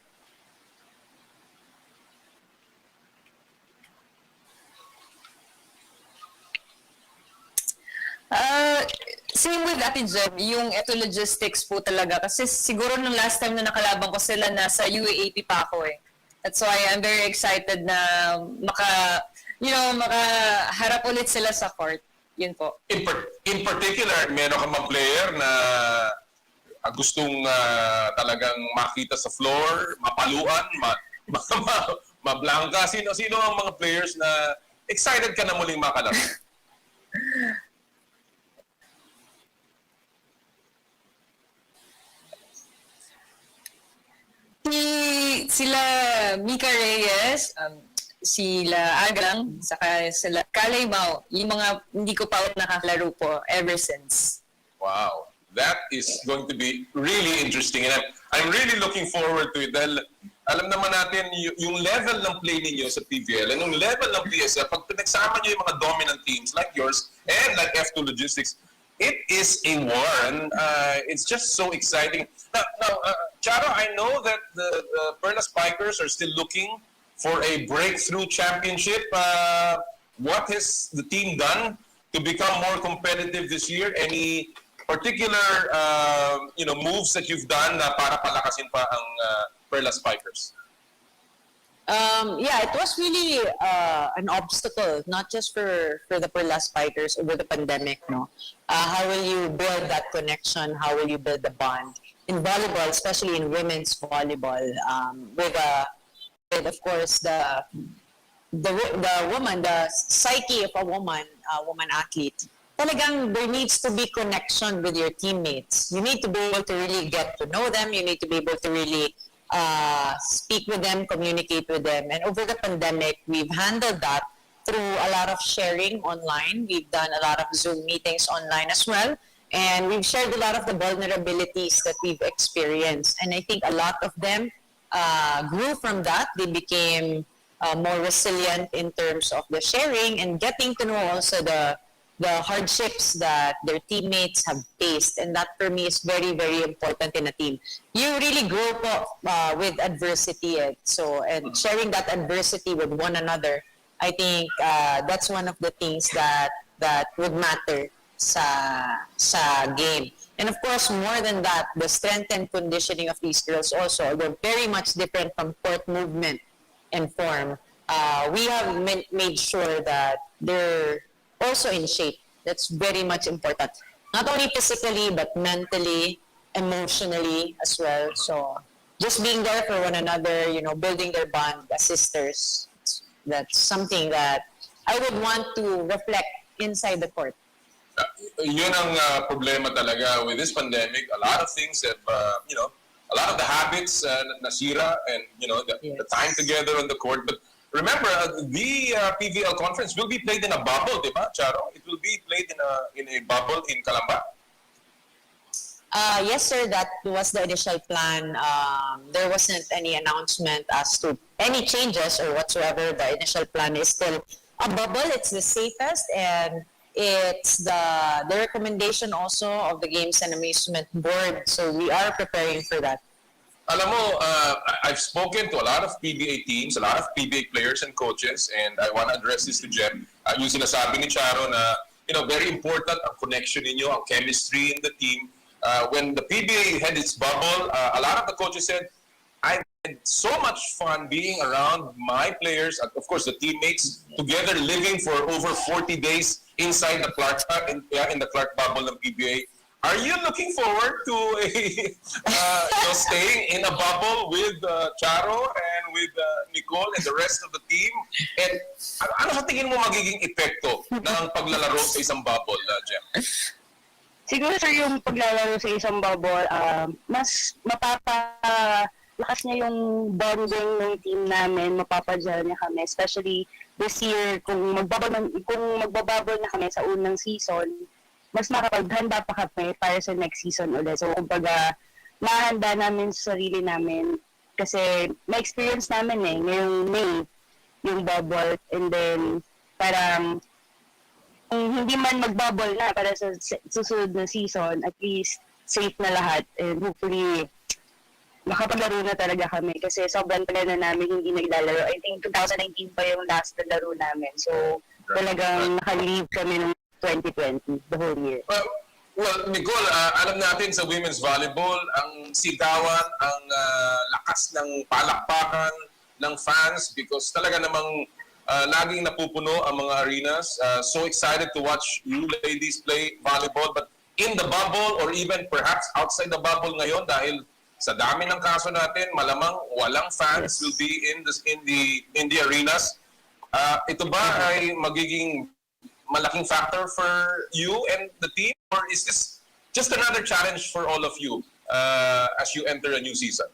Same with Ate Jem, yung eto logistics po talaga. Kasi siguro nung last time na nakalaban ko sila, nasa UAAP pa ako eh. That's why I'm very excited na makaharap ulit sila sa court. Yun po. In particular, meron ka mga player na gustong talagang makita sa floor, mapaluan, mablangka. Sino ang mga players na excited ka na muling makalaro? Sila Mika Reyes, sila Agang, saka sila Kalay Mao, yung mga hindi ko pa nakakalaro po ever since. Wow. That is going to be really interesting. And I'm really looking forward to it dahil alam naman natin yung level ng play ninyo sa PVL and yung level ng PSL, pag pinagsama nyo yung mga dominant teams like yours and like F2 Logistics, it is a war, and it's just so exciting. Now, Charo, I know that the Perlas Spikers are still looking for a breakthrough championship. What has the team done to become more competitive this year? Any particular moves that you've done na para palakasin pa ang Perlas Spikers? Yeah, it was really an obstacle, not just for the Perlas Spikers over the pandemic. No, how will you build that connection? How will you build the bond in volleyball, especially in women's volleyball? With of course the woman, the psyche of a woman athlete. Talagang there needs to be connection with your teammates. You need to be able to really get to know them. You need to be able to really speak with them, communicate with them. And over the pandemic, we've handled that through a lot of sharing online. We've done a lot of Zoom meetings online as well. And we've shared a lot of the vulnerabilities that we've experienced. And I think a lot of them grew from that. They became more resilient in terms of the sharing and getting to know also the hardships that their teammates have faced. And that for me is very, very important in a team. You really grow up with adversity. And sharing that adversity with one another, I think that's one of the things that would matter sa game. And of course, more than that, the strength and conditioning of these girls also, they're very much different from court movement and form. We have made sure that they're also in shape. That's very much important. Not only physically, but mentally, emotionally as well. So just being there for one another, building their bond as sisters, that's something that I would want to reflect inside the court. Yun ang problema talaga with this pandemic. A lot of things have, a lot of the habits nasira and, the time together on the court. But remember, the PVL conference will be played in a bubble, di ba, Charo? It will be played in a bubble in Calamba. Yes, sir. That was the initial plan. There wasn't any announcement as to any changes or whatsoever. The initial plan is still a bubble. It's the safest, and it's the recommendation also of the Games and Amusement Board. So we are preparing for that. Alam mo, I've spoken to a lot of PBA teams, a lot of PBA players and coaches, and I want to address this to Jem. Yung sinasabi ni Charo na, very important ang connection ninyo, ang chemistry in the team. When the PBA had its bubble, a lot of the coaches said, I had so much fun being around my players, and of course the teammates, together living for over 40 days inside the Clark, in the Clark bubble ng PBA. Are you looking forward to staying in a bubble with Charo and with Nicole and the rest of the team? And ano sa tingin mo magiging epekto ng paglalaro sa isang bubble, Jem? Siguro sir, yung paglalaro sa isang bubble, mas mapapalakas niya yung bonding ng team namin, mapapajal niya kami, especially this year, kung magbabubble na kami sa unang season, mas makapaghanda pa kami para sa next season ulit. So, kumbaga, mahanda namin sa sarili namin kasi na-experience namin ngayong May, yung bubble, and then parang kung hindi man mag-bubble na para sa susunod na season, at least safe na lahat, and hopefully makapaglaro na talaga kami kasi sobrang tagal na namin hindi naglalaro. I think 2019 pa yung last na laro namin. So, talagang naka-leave kami ng 2020, the whole year. Well, Nicole, alam natin sa women's volleyball, ang sigawan, ang lakas ng palakpakan ng fans because talaga namang laging napupuno ang mga arenas. So excited to watch you ladies play volleyball. But in the bubble or even perhaps outside the bubble ngayon dahil sa dami ng kaso natin, malamang walang fans will be in the arenas. Ito ba ay magiging malaking factor for you and the team, or is this just another challenge for all of you as you enter a new season?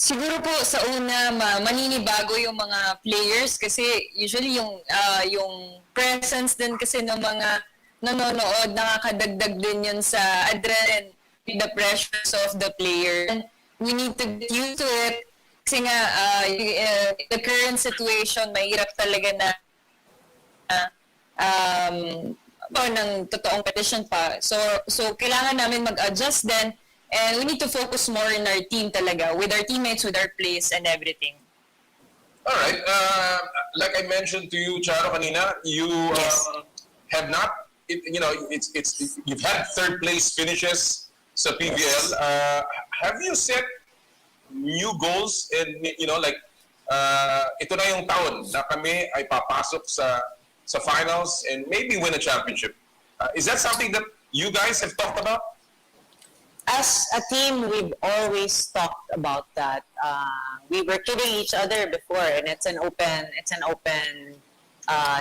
Siguro po sa una maninibago yung mga players kasi usually yung presence din kasi ng mga nanonood nakakadagdag din yun sa adrenaline with the pressures of the player. And we need to get used to it kasi nga the current situation mahirap talaga na ng totoong petition pa. So kailangan namin mag-adjust din. And we need to focus more in our team talaga, with our teammates, with our plays, and everything. All right. Like I mentioned to you, Charo, kanina, you have not, you've had third place finishes sa PBL. Have you set new goals and, ito na yung taon na kami ay papasok sa finals and maybe win a championship? Is that something that you guys have talked about? As a team, we've always talked about that. We were kidding each other before, and it's an open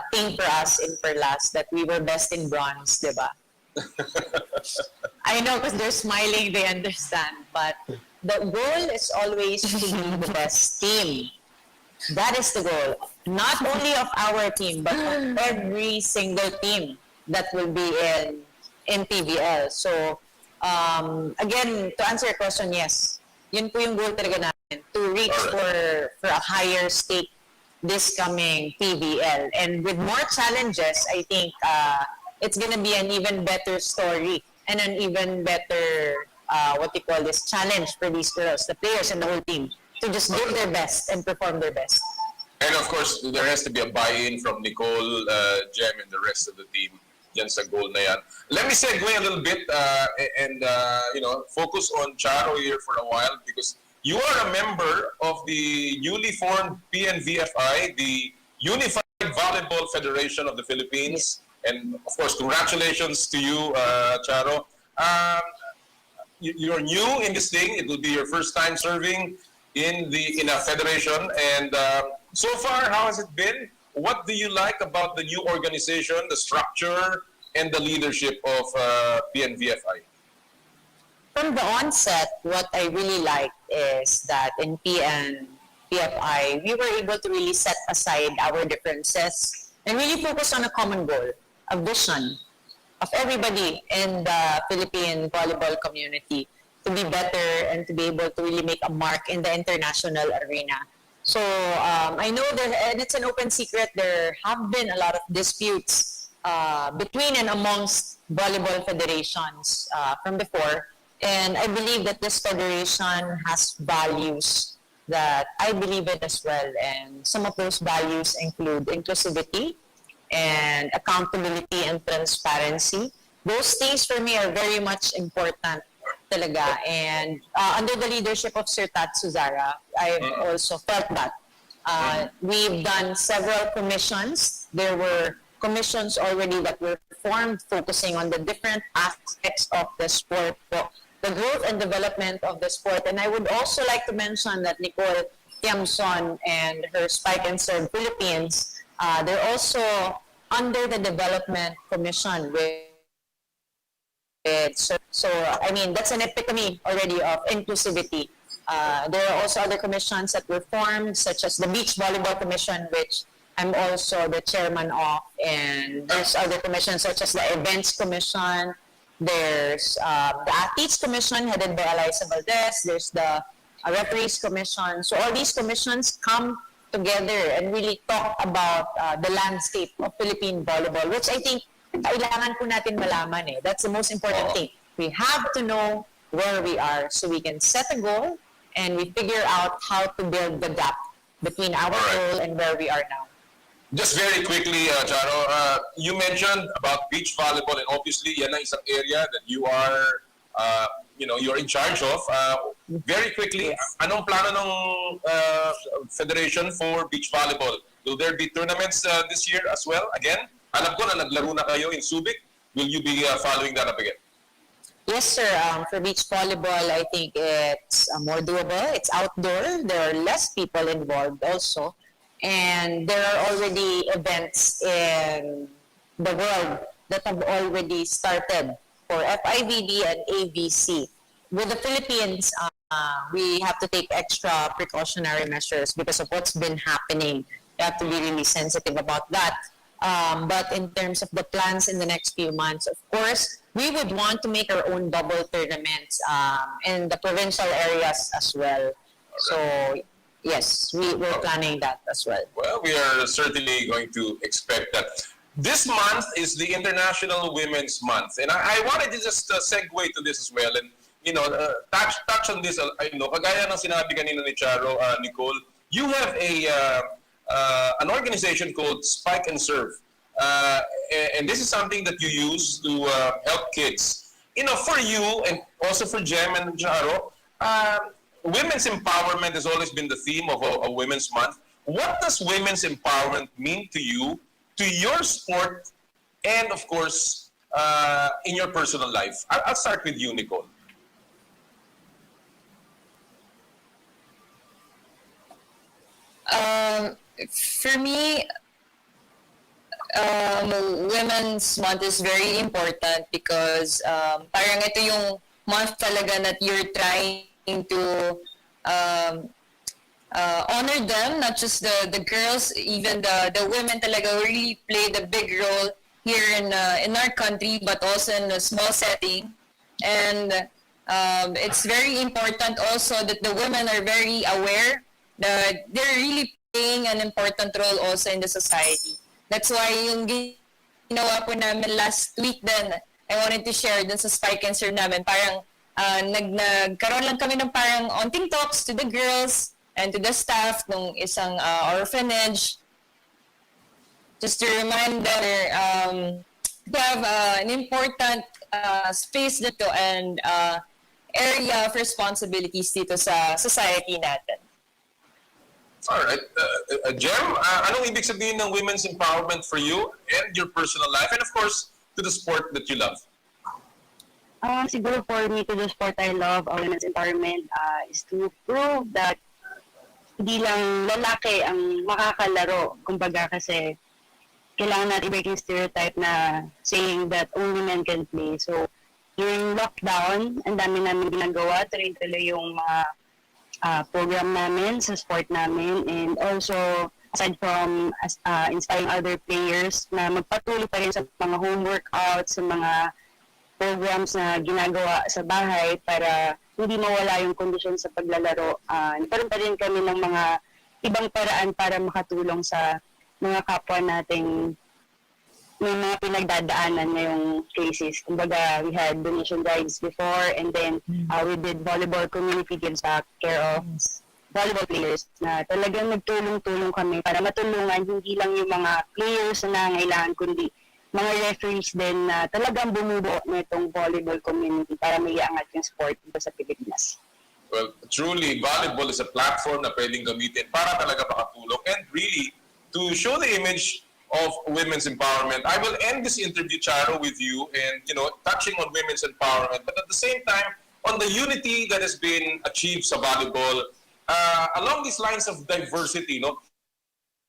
thing for us in Perlas that we were best in bronze, diba? I know because they're smiling, they understand. But the goal is always to be the best team. That is the goal. Not only of our team, but of every single team that will be in PBL. So, again, to answer your question, yes. Yun po yung goal talaga namin, to reach for a higher stake this coming PBL. And with more challenges, I think it's gonna be an even better story and an even better, challenge for these girls, the players and the whole team, to just give their best and perform their best. And of course, there has to be a buy-in from Nicole, Jem, and the rest of the team yan sa goal na yan. Let me segue a little bit and focus on Charo here for a while because you are a member of the newly formed PNVFI, the Unified Volleyball Federation of the Philippines. And of course, congratulations to you, Charo. You're new in this thing. It will be your first time serving in a federation. And so far, how has it been? What do you like about the new organization, the structure, and the leadership of PNVFI? From the onset, what I really liked is that in PNVFI, we were able to really set aside our differences and really focus on a common goal, a vision of everybody in the Philippine volleyball community to be better and to be able to really make a mark in the international arena. So I know and it's an open secret, there have been a lot of disputes between and amongst volleyball federations from before. And I believe that this federation has values that I believe in as well. And some of those values include inclusivity and accountability and transparency. Those things for me are very much important talaga. And under the leadership of Sir Tat Suzara, I've also felt that. We've done several commissions. There were commissions already that were formed focusing on the different aspects of the sport, the growth and development of the sport. And I would also like to mention that Nicole Tiamzon and her Spike and Serve Philippines, they're also under the development commission so I mean, that's an epitome already of inclusivity. There are also other commissions that were formed, such as the Beach Volleyball Commission, which I'm also the chairman of, and there's other commissions such as the Events Commission, there's the Athletes Commission headed by Eliza Valdez, there's the Referees Commission. So all these commissions come together and really talk about the landscape of Philippine volleyball, which I think kailangan po natin malaman eh. That's the most important thing. We have to know where we are so we can set a goal and we figure out how to build the gap between our goal and where we are now. Just very quickly, Charo, you mentioned about beach volleyball and obviously yan ang isang area that you are, you're in charge of. Very quickly, anong plano ng federation for beach volleyball? Will there be tournaments this year as well? Again, alam ko na naglaro na kayo in Subic. Will you be following that up again? Yes, sir. For beach volleyball, I think it's more doable. It's outdoor. There are less people involved also. And there are already events in the world that have already started for FIVB and ABC. With the Philippines, we have to take extra precautionary measures because of what's been happening. We have to be really sensitive about that. But in terms of the plans in the next few months, of course, we would want to make our own bubble tournaments in the provincial areas as well. So, yes, we're planning that as well. Well, we are certainly going to expect that. This month is the International Women's Month, and I wanted to just segue to this as well, and touch on this. Kagaya ng sinabi kanina ni Charo, Nicole, you have an organization called Spike and Serve, and this is something that you use to help kids. For you and also for Jem and Charo, women's empowerment has always been the theme of a Women's Month. What does women's empowerment mean to you, to your sport, and of course, in your personal life? I'll start with you, Nicole. For me, Women's Month is very important because parang ito yung month talaga that you're trying to honor them, not just the girls, even the women talaga really played a big role here in our country, but also in a small setting. And it's very important also that the women are very aware that they're really playing an important role also in the society. That's why yung ginawa po namin last week then, I wanted to share dun sa Spike and Serve namin, parang nagkaroon lang kami ng parang onting talks to the girls and to the staff ng isang orphanage, just to remind them to have an important space dito and area of responsibilities dito sa society natin. All right. Jem, anong ibig sabihin ng women's empowerment for you and your personal life, and of course, to the sport that you love? Siguro for me, to the sport I love, women's empowerment is to prove that hindi lang lalaki ang makakalaro. Kumbaga kasi kailangan natin i-break yung stereotype na saying that only men can play. So, during lockdown, ang dami namin ginagawa, tuloy-tuloy yung mga program namin sa sport namin, and also aside from inspiring other players na magpatuloy pa rin sa mga home workouts, sa mga programs na ginagawa sa bahay para hindi mawala yung kondisyon sa paglalaro. Nagkaroon pa rin kami ng mga ibang paraan para makatulong sa mga kapwa nating may mga pinagdadaanan ngayong cases. Kumbaga, we had donation drives before, and then we did volleyball community gives back care of volleyball players na talagang nagtulong-tulong kami para matulungan hindi lang yung mga players na nangailangan, kundi mga referees din na talagang bumubuo nitong volleyball community para may iangat yung sport dito sa Pilipinas. Well, truly, volleyball is a platform na pwedeng gamitin para talaga makatulong and really to show the image of women's empowerment. I will end this interview, Charo, with you and, touching on women's empowerment, but at the same time, on the unity that has been achieved sa volleyball, along these lines of diversity,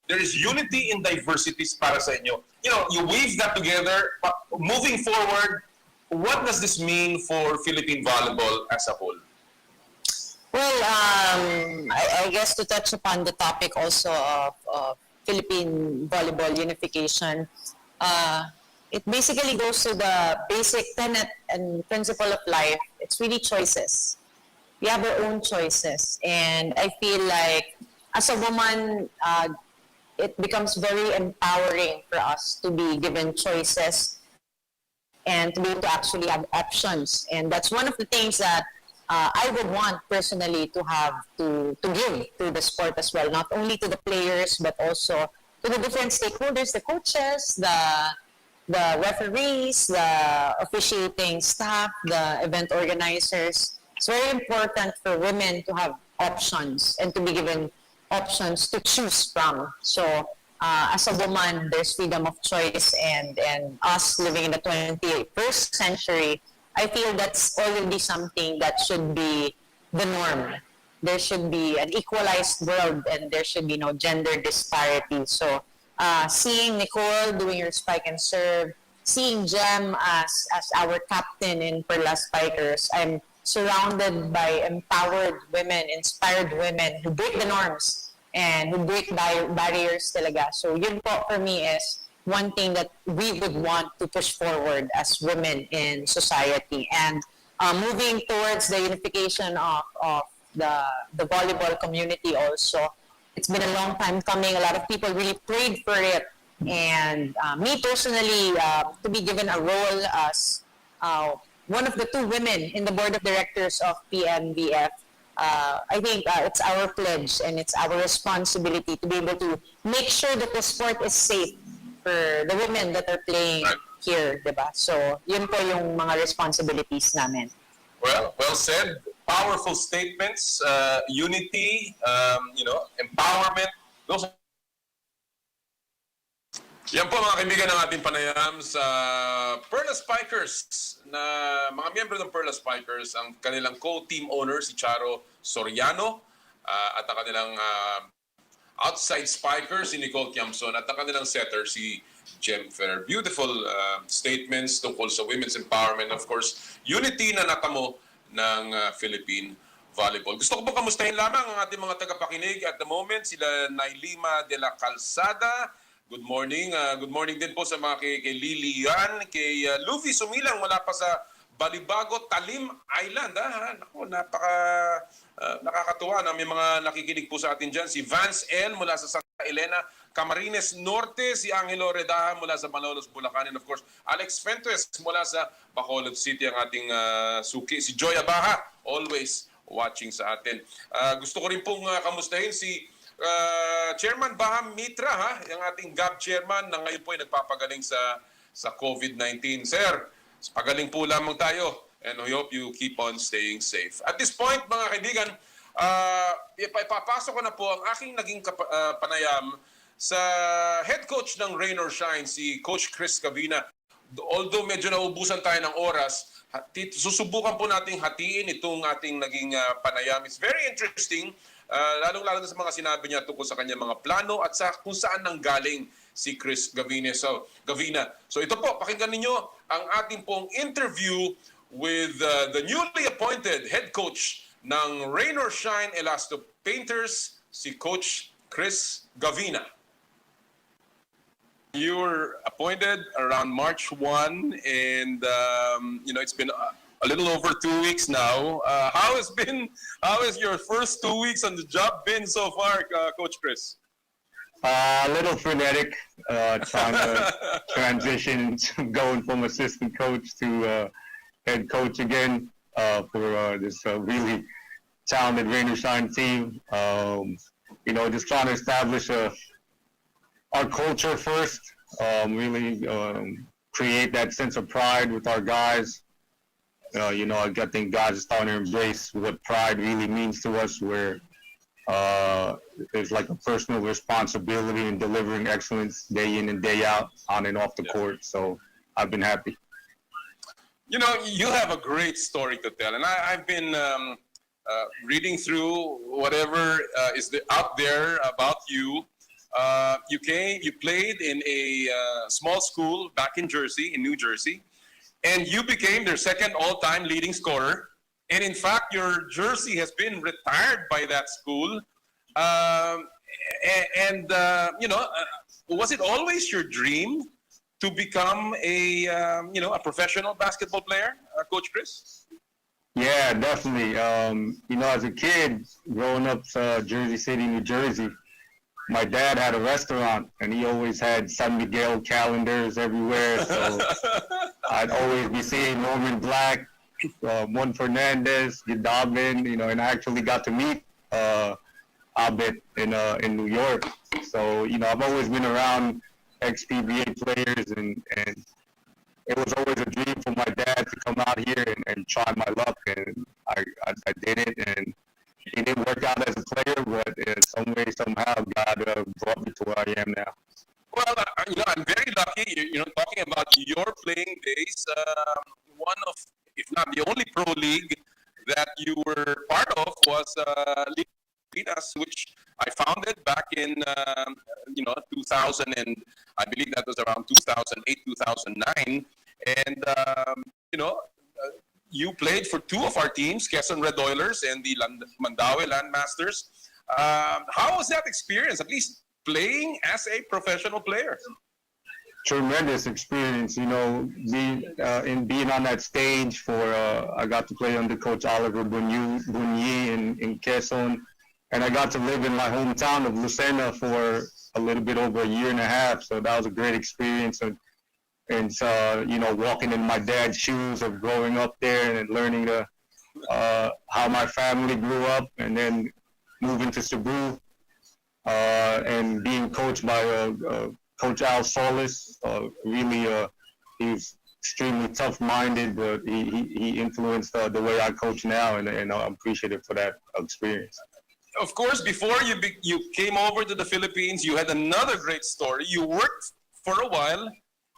there is unity in diversities para sa inyo. You weave that together. Moving forward, what does this mean for Philippine volleyball as a whole? Well, I guess to touch upon the topic also of Philippine volleyball unification, it basically goes to the basic tenet and principle of life. It's really choices. We have our own choices, and I feel like as a woman, it becomes very empowering for us to be given choices and to be able to actually have options. And that's one of the things that I would want personally to have to give to the sport as well, not only to the players but also to the different stakeholders, the coaches, the referees, the officiating staff, the event organizers. It's very important for women to have options and to be given options to choose from. So as a woman, there's freedom of choice, and us living in the 21st century, I feel that's already something that should be the norm. There should be an equalized world, and there should be no gender disparity. So seeing Nicole doing her Spike and Serve, seeing Jem as our captain in Perlas Spikers, I'm surrounded by empowered women, inspired women who break the norms and who break barriers talaga. So yun po for me is one thing that we would want to push forward as women in society. And moving towards the unification of the volleyball community also, it's been a long time coming. A lot of people really prayed for it. And me personally, to be given a role as one of the 2 women in the board of directors of PNBF, I think it's our pledge and it's our responsibility to be able to make sure that the sport is safe for the women that are playing here, diba? So, yun po yung mga responsibilities namin. Well said. Powerful statements, unity, empowerment. Those. Yan po mga kaibigan ng ating panayam sa Perlas Spikers na mga miyembro ng Perlas Spikers, ang kanilang co-team owner si Charo Soriano at ang kanilang outside spiker si Nicole Tiamzon at ang kanilang setter si Jem Ferrer. Beautiful statements tungkol sa women's empowerment. Of course, unity na natamo ng Philippine volleyball. Gusto ko po kamustahin lamang ang ating mga tagapakinig at the moment, sila Nailima de la Calzada. Good morning. Good morning din po sa mga kay Lilian, kay Luffy Sumilang mula pa sa Balibago, Talim Island. Naku, nakakatuwa na may mga nakikinig po sa atin dyan. Si Vance L mula sa Santa Elena, Camarines Norte, si Angelo Redaha mula sa Malolos, Bulacan, and of course, Alex Fuentes mula sa Bacolod City, ang ating suki. Si Joy Abaha, always watching sa atin. Gusto ko rin pong kamustahin si Chairman Baham Mitra, yung ating GAB chairman na ngayon po ay nagpapagaling sa COVID-19. Sir, pagaling po lamang tayo and we hope you keep on staying safe. At this point, mga kaibigan, ipapasok ko na po ang aking naging panayam sa head coach ng Rain or Shine, si Coach Chris Gavina. Although medyo naubusan tayo ng oras, susubukan po nating hatiin itong ating naging panayam. It's very interesting. Lalong-lalo na sa mga sinabi niya tungkol sa kanyang mga plano at sa kung saan nanggaling si Chris Gavina. So ito po, pakinggan ninyo ang ating pong interview with the newly appointed head coach ng Rain or Shine Elastopainters, si Coach Chris Gavina. You were appointed around March 1 and it's been a little over 2 weeks now. How has your first 2 weeks on the job been so far, Coach Chris? A little frenetic, trying to transition, going from assistant coach to head coach again for this really talented Rain or Shine team. Just trying to establish our culture first, really create that sense of pride with our guys. I think guys are starting to embrace what pride really means to us, where there's like a personal responsibility in delivering excellence day in and day out, on and off the court. So I've been happy. You have a great story to tell, and I've been reading through whatever is out there about you. You played in a small school back in New Jersey, and you became their second all-time leading scorer. And in fact, your jersey has been retired by that school. Was it always your dream to become a professional basketball player, Coach Chris? Yeah, definitely. As a kid growing up Jersey City, New Jersey, my dad had a restaurant and he always had San Miguel calendars everywhere. So I'd always be seeing Norman Black, Juan Fernandez, Gidabin, and I actually got to meet Abit in New York. So, I've always been around ex-PBA players and it was always a dream for my dad to come out here and try my luck, and I did it, and it didn't work out as a player, but some way, somehow, God brought me to where I am now. Well, I'm very lucky, talking about your playing days, one of, if not the only pro league that you were part of was League, which I founded back in 2000, and I believe that was around 2008, 2009. And you played for two of our teams, Quezon Red Oilers and the Mandaue Landmasters. How was that experience, at least playing as a professional player? Tremendous experience, being on that stage I got to play under Coach Oliver Bunyi in Quezon, and I got to live in my hometown of Lucena for a little bit over a year and a half. So that was a great experience, and walking in my dad's shoes of growing up there and learning how my family grew up, and then moving to Cebu and being coached by Coach Al Solis. He's extremely tough-minded, but he influenced the way I coach now, and I'm appreciative for that experience. Of course, before you came over to the Philippines, you had another great story. You worked for a while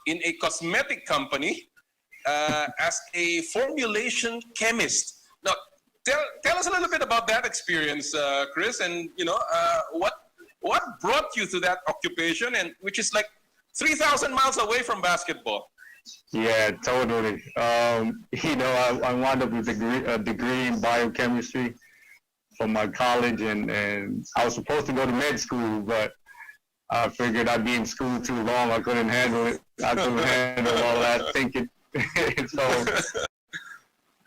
in a cosmetic company as a formulation chemist. Now, tell us a little bit about that experience, Chris, and what brought you to that occupation, and which is like 3,000 miles away from basketball? Yeah, totally. I wound up with a degree in biochemistry from my college, and I was supposed to go to med school, but I figured I'd be in school too long. I couldn't handle it. I couldn't handle all that thinking. So,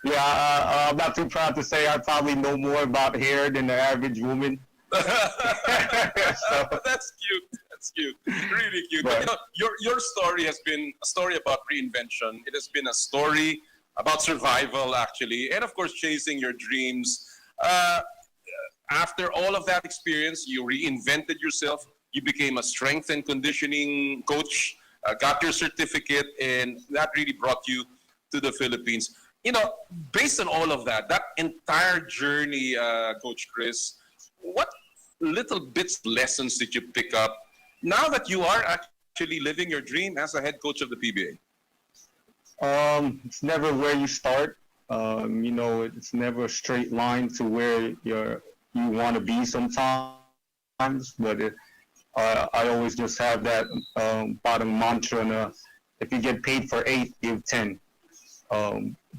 yeah, I'm not too proud to say I probably know more about hair than the average woman. So, that's cute. That's cute. Really cute. But your story has been a story about reinvention. It has been a story about survival, actually, and of course, chasing your dreams. After all of that experience, you reinvented yourself. You became a strength and conditioning coach, got your certificate, and that really brought you to the Philippines. Based on all of that entire journey, Coach Chris, what little bits, lessons did you pick up now that you are actually living your dream as a head coach of the PBA? It's never where you start. It's never a straight line to where you want to be sometimes, but I always just have that bottom mantra, if you get paid for 8, give 10.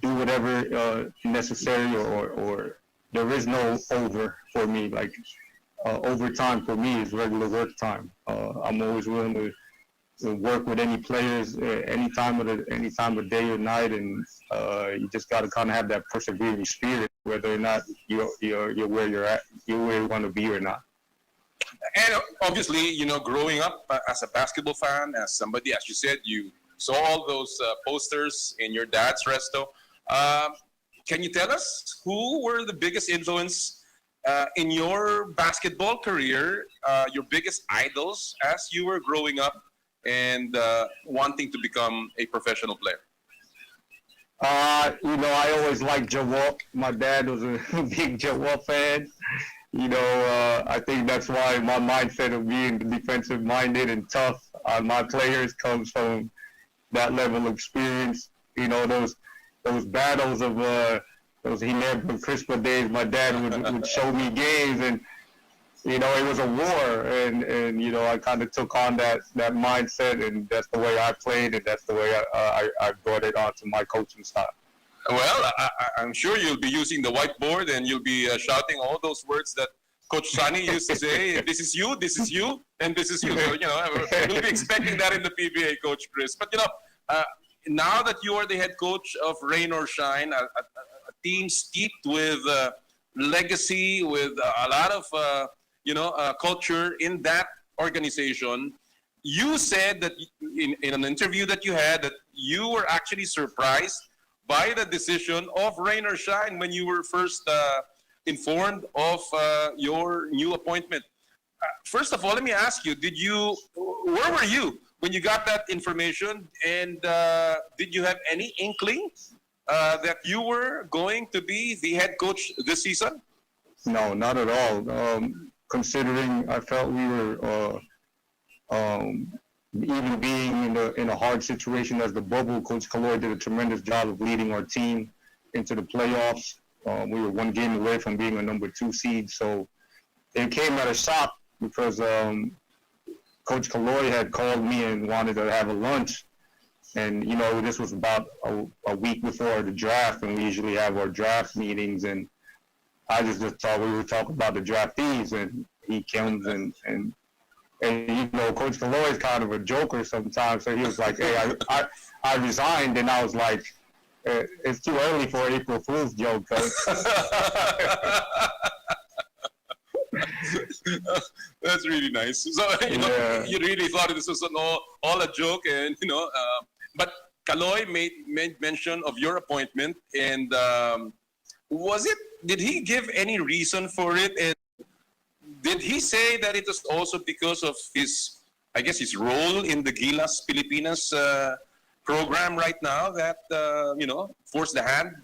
Do whatever necessary, or there is no over for me. Like overtime for me is regular work time. I'm always willing to work with any players any time of day or night, and you just got to kind of have that persevering spirit, whether or not you're where you're at, you're where you want to be or not. And obviously, growing up as a basketball fan, as somebody, as you said, you saw all those posters in your dad's resto. Can you tell us who were the biggest influence in your basketball career, your biggest idols as you were growing up and wanting to become a professional player? I always liked Jawab. My dad was a big Jawab fan. I think that's why my mindset of being defensive-minded and tough on my players comes from that level of experience. Those battles of those Hinebra Crispa days, my dad would show me games, and it was a war, and I kind of took on that mindset, and that's the way I played, and that's the way I brought it onto my coaching style. Well, I'm sure you'll be using the whiteboard, and you'll be shouting all those words that Coach Sunny used to say, this is you, and this is you. So, we'll be expecting that in the PBA, Coach Chris. But, now that you are the head coach of Rain or Shine, a team steeped with legacy, with a lot of, culture in that organization, you said that in an interview that you had that you were actually surprised by the decision of Rain or Shine when you were first informed of your new appointment. First of all, let me ask you, where were you when you got that information, and did you have any inkling that you were going to be the head coach this season? No, not at all. Considering I felt we were even being in a hard situation as the bubble, Coach Kaloy did a tremendous job of leading our team into the playoffs. We were one game away from being a number 2 seed, so it came at a shock because Coach Kaloy had called me and wanted to have a lunch, And, this was about a week before the draft, and we usually have our draft meetings. And I just thought we were talking about the draftees, and he comes and Coach Kaloy is kind of a joker sometimes. So he was like, hey, I resigned. And I was like, it's too early for April Fool's joke, Coach. That's really nice. So you really thought this was all a joke, and but Kaloy made mention of your appointment, and did he give any reason for it? And did he say that it was also because of his role in the Gilas Pilipinas program right now that forced the hand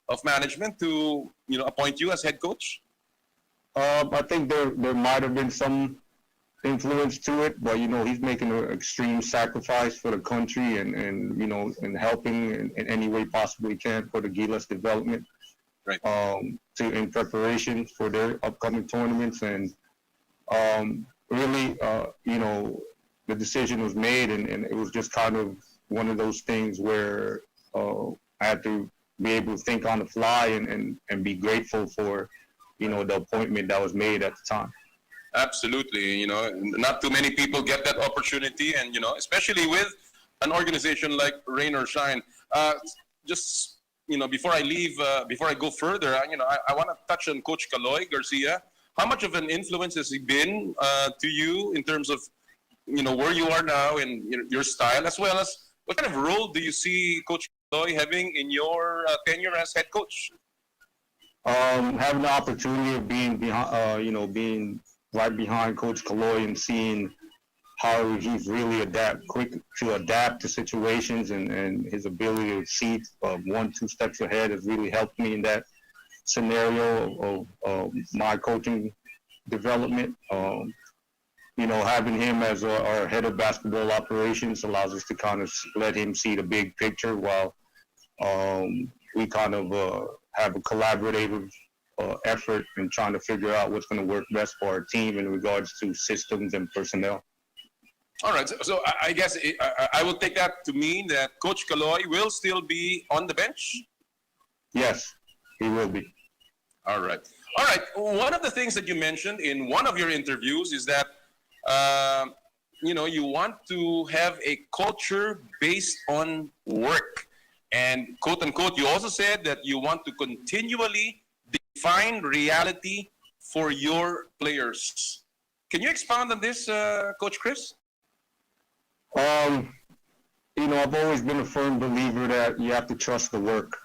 of management to appoint you as head coach? I think there might have been some influence to it, but he's making an extreme sacrifice for the country and helping in any way possible he can for the Gilas development. Right. In preparation for their upcoming tournaments, and really, the decision was made, and it was just kind of one of those things where I had to be able to think on the fly and be grateful for the appointment that was made at the time. Absolutely. Not too many people get that opportunity, and especially with an organization like Rain or Shine. Just before I leave, before I go further, I want to touch on Coach Kaloy Garcia. How much of an influence has he been to you in terms of where you are now and your style, as well as what kind of role do you see Coach Kaloy having in your tenure as head coach? Having the opportunity of being behind, being right behind Coach Kaloy and seeing how he's really quick to adapt to situations, and his ability to see 1-2 steps ahead has really helped me in that scenario of my coaching development. Having him as our head of basketball operations allows us to kind of let him see the big picture, while we kind of have a collaborative effort in trying to figure out what's going to work best for our team in regards to systems and personnel. All right. So I guess I will take that to mean that Coach Kaloy will still be on the bench? Yes, he will be. All right. All right. One of the things that you mentioned in one of your interviews is that, you want to have a culture based on work. And quote unquote, you also said that you want to continually define reality for your players. Can you expound on this, Coach Chris? I've always been a firm believer that you have to trust the work.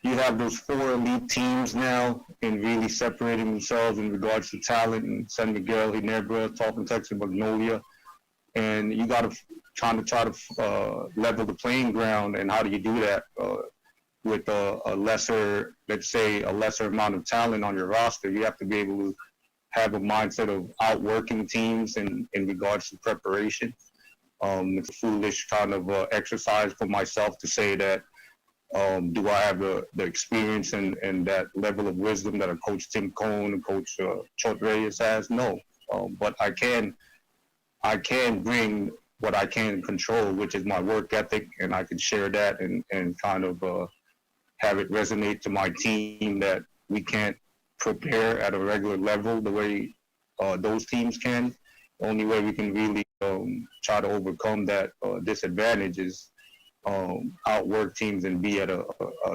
You have those 4 elite teams now and really separating themselves in regards to talent, in San Miguel, Ginebra, Talking Texas, Magnolia. And you got to try to level the playing ground. And how do you do that with a lesser amount of talent on your roster? You have to be able to have a mindset of outworking teams in regards to preparation. It's a foolish kind of exercise for myself to say that, do I have the experience and that level of wisdom that a Coach Tim Cohn and Coach Chot Reyes has? No. But I can bring what I can control, which is my work ethic, and I can share that and kind of have it resonate to my team that we can't prepare at a regular level the way those teams can. The only way we can really try to overcome that disadvantage is outwork teams and be at a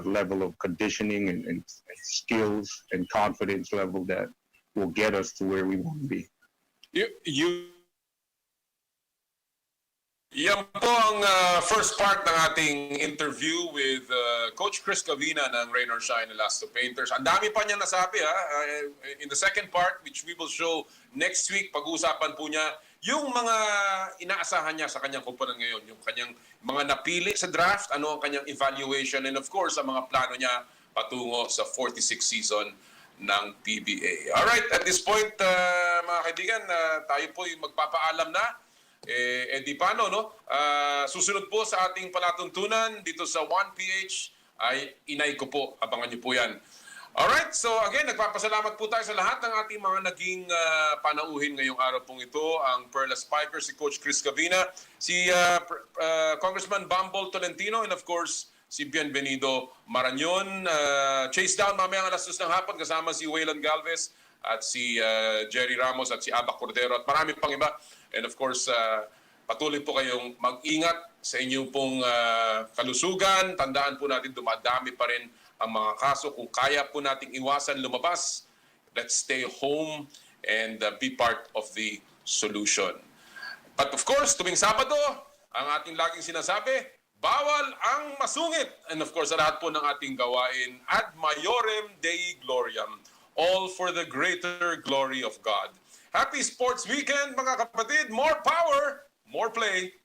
level of conditioning and skills and confidence level that will get us to where we want to be. Yan po ang first part ng ating interview with Coach Chris Gavina ng Rain or Shine Elastopainters. Ang dami pa niya nasabi in the second part, which we will show next week, pag-uusapan po niya yung mga inaasahan niya sa kanyang kumpanan ngayon, yung kanyang mga napili sa draft, ano ang kanyang evaluation, and of course, ang mga plano niya patungo sa 46th season ng PBA. Alright, at this point, mga kaibigan, tayo po magpapaalam na. Di paano, no? Susunod po sa ating palatuntunan dito sa 1PH ay inay ko po. Abangan niyo po yan. Alright, so again, nagpapasalamat po tayo sa lahat ng ating mga naging panauhin ngayong araw pong ito. Ang Perlas Spikers, si Coach Chris Gavina, si Congressman Bumble Tolentino, and of course, si Bienvenido Maran. Chase down mamayang alas 2 ng hapon kasama si Waylon Galvez at si Jerry Ramos at si Aba Cordero at marami pang iba. And of course, patuloy po kayong mag-ingat sa inyong pong kalusugan. Tandaan po natin, dumadami pa rin ang mga kaso. Kung kaya po nating iwasan lumabas, let's stay home and be part of the solution. But of course, tuwing Sabado, ang ating laging sinasabi, bawal ang masungit. And of course, sa lahat po ng ating gawain, ad maiorem Dei gloriam, all for the greater glory of God. Happy Sports Weekend, mga kapatid! More power, more play,